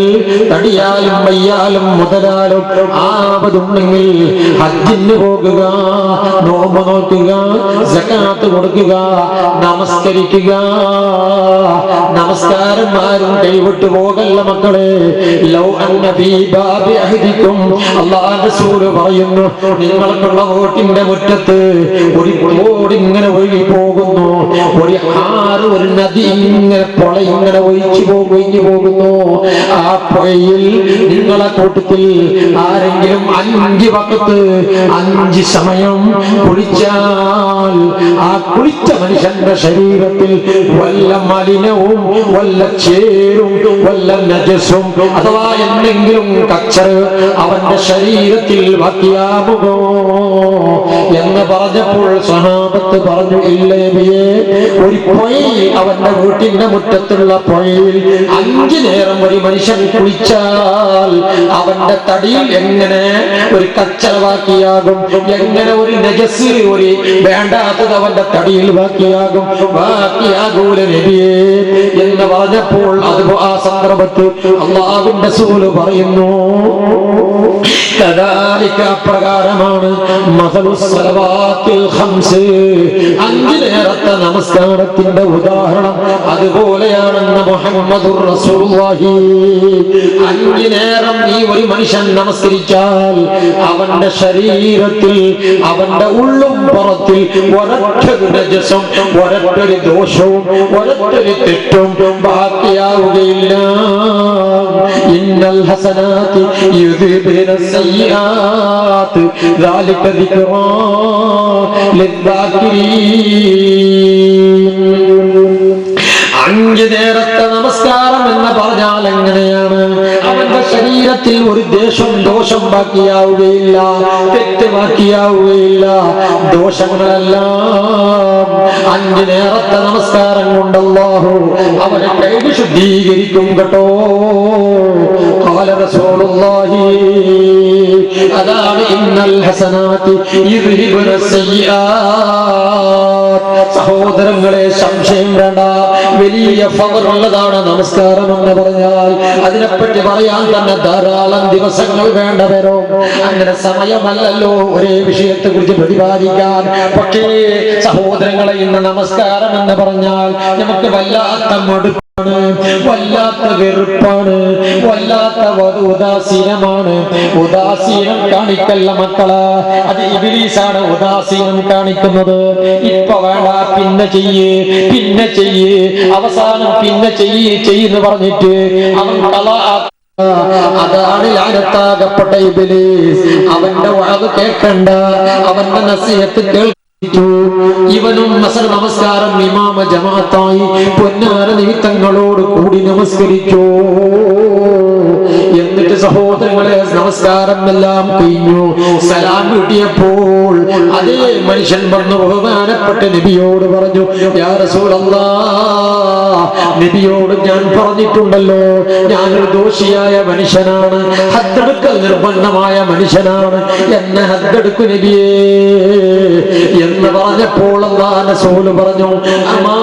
തടിയാലും വയ്യാലും മുതലാലും ആപതുണ്ടെങ്കിൽ ഹജ്ജിന് പോകുക, നോമ്പ് നോക്കുക, സകാത്ത് കൊടുക്കുക, നമസ്കരിക്കുക. നമസ്കാരം ആരും കൈവിട്ടു പോകല്ല മക്കളെ. ലൗ അന്ന ഫീ ബാബി അഹദികും, അല്ലാഹുവിന്റെ റസൂൽ പറയുന്നു, നിങ്ങൾക്കുള്ള വീട്ടിന്റെ മുറ്റത്ത് ഒരു തോട് ഇങ്ങനെ ഒഴുകി പോകുന്നു, ഒരു നദി ഇങ്ങനെ പുഴ ഇങ്ങനെ ഒഴിച്ചു പോകുന്നു. ആ പുഴയിൽ നിങ്ങളെ കൂട്ടത്തിൽ ആരെങ്കിലും 5 വഖത്ത് 5 സമയം കുളിച്ചാൽ ആ കുളിച്ച മനുഷ്യന്റെ ശരീരത്തിൽ വല്ല മലിനവും വല്ല ചേരും വല്ല നജസും അഥവാ എന്തെങ്കിലും കച്ചറ് അവന്റെ ശരീരത്തിൽ ബാക്കിയാകുമോ എന്ന് പറഞ്ഞപ്പോൾ സ്വഹാബത്ത് പറഞ്ഞു, ഇല്ല നബിയേ, ഒരു പുഴയിൽ അവന്റെ വീട്ടിന്റെ മുറ്റത്തുള്ള പുഴയിൽ 5 നേരം ഒരു മനുഷ്യൻ കുളിച്ചാൽ അവന്റെ തടിയിൽ എങ്ങനെ ഒരു കച്ചറ ബാക്കിയാകും, എങ്ങനെ ഒരു നജസ് ഒരു വേണ്ടാത്തത് അവന്റെ തടിയിൽ ബാക്കിയാകൂല നബിയേ എന്ന് പറഞ്ഞപ്പോൾ അത് ആ സന്ദർഭത്തിൽ അല്ലാഹുവിന്റെ റസൂൽ പറയുന്നു, അപ്രകാരമാണ് 5 നേരത്തെ നമസ്കാരത്തിന്റെ ഉദാഹരണം അതുപോലെയാണെന്ന് മുഹമ്മദുർ റസൂലുള്ളാഹി. 5 നേരം ഈ ഒരു മനുഷ്യൻ നമസ്കരിച്ചാൽ അവന്റെ ശരീരത്തിൽ അവന്റെ ഉള്ളും പുറത്തിൽ ഒരൊറ്റൊരു നജസും ഒരൊറ്റൊരു ദോഷവും ഒരൊറ്റൊരു തെറ്റും ബാക്കിയാവുകയില്ല. ഇന്നൽ ഹസനാതി യുദ്ഹിബുന സയ്യിആത് ദാലിക ദിക്റാ ലിദ്ദാകിരീൻ. 5 നേരത്തെ നമസ്കാരം എന്ന് പറഞ്ഞാൽ എങ്ങനെയാണ്? അവന്റെ ശരീരത്തിൽ ഒരു ദോഷം ബാക്കിയാവുകയില്ല, തെറ്റ് ബാക്കിയാവുകയില്ല. ദോഷങ്ങളെല്ലാം 5 നേരത്തെ നമസ്കാരം കൊണ്ട് അല്ലാഹു അവനെ കഴുകി ശുദ്ധീകരിക്കും കേട്ടോ. ഖാല റസൂലുള്ളാഹി, അതാണ് ഇന്നൽ ഹസനാതി യുദ്ഹിബുന സയ്യിആത്. സഹോദരങ്ങളെ, സംശയം വേണ്ട, വലിയ ഫളറുള്ളതാണ് നമസ്കാരം എന്ന് പറഞ്ഞാൽ. അതിനെപ്പറ്റി പറയാൻ തന്നെ ധാരാളം ദിവസങ്ങൾ വേണ്ട വരും. അങ്ങനെ സമയമല്ലല്ലോ ഒരേ വിഷയത്തെ കുറിച്ച് പ്രതിപാദിക്കാൻ. പക്ഷേ സഹോദരങ്ങളെ, ഇന്ന് നമസ്കാരം എന്ന് പറഞ്ഞാൽ നമുക്ക് വല്ലാത്ത മടുപ്പ്, വല്ലാത്ത വെറുപ്പാണ്, വല്ലാത്ത ഉദാസീനമാണ്. ഉദാസീനം കാണിക്കല്ല മക്കള്, അത് ഇബ്ലീസാണ് ഉദാസീനം കാണിക്കുന്നത്. ഇപ്പൊ വേണ്ട, പിന്നെ ചെയ്യ്, അവസാനം പിന്നെ ചെയ്യുന്നു പറഞ്ഞിട്ട് അവൻ അതാണ് ലാനത്താകപ്പെട്ട ഇബ്ലീസ്. അവന്റെ വാത് കേൾക്കണ്ട, അവന്റെ നസീഹത്ത് കേൾക്ക. ഇവനും നമസ്കാരം ഇമാമ ജമാഅത്തായി പൊന്നാര നിമിത്തങ്ങളോട് കൂടി നമസ്കരിച്ചു. എന്നിട്ട് സഹോദരങ്ങളെ, നമസ്കാരം എല്ലാം കഴിഞ്ഞു. സലാം കിട്ടിയപ്പോൾ അതേ മനുഷ്യൻ വന്നു ബഹുമാനപ്പെട്ട നബിയോട് പറഞ്ഞു, യാ റസൂലല്ലാഹ്, നബിയോട് ഞാൻ പറഞ്ഞിട്ടുണ്ടല്ലോ, ഞാനൊരു ദോഷിയായ മനുഷ്യനാണ്, ഹദ്ദെടുക്കൽ നിർബന്ധമായ മനുഷ്യനാണ്, എന്നെ ഹദ്ദെടുക്കു നബിയേ എന്ന് പറഞ്ഞപ്പോൾ അല്ലാഹുവിന്റെ റസൂൽ പറഞ്ഞു, അമാ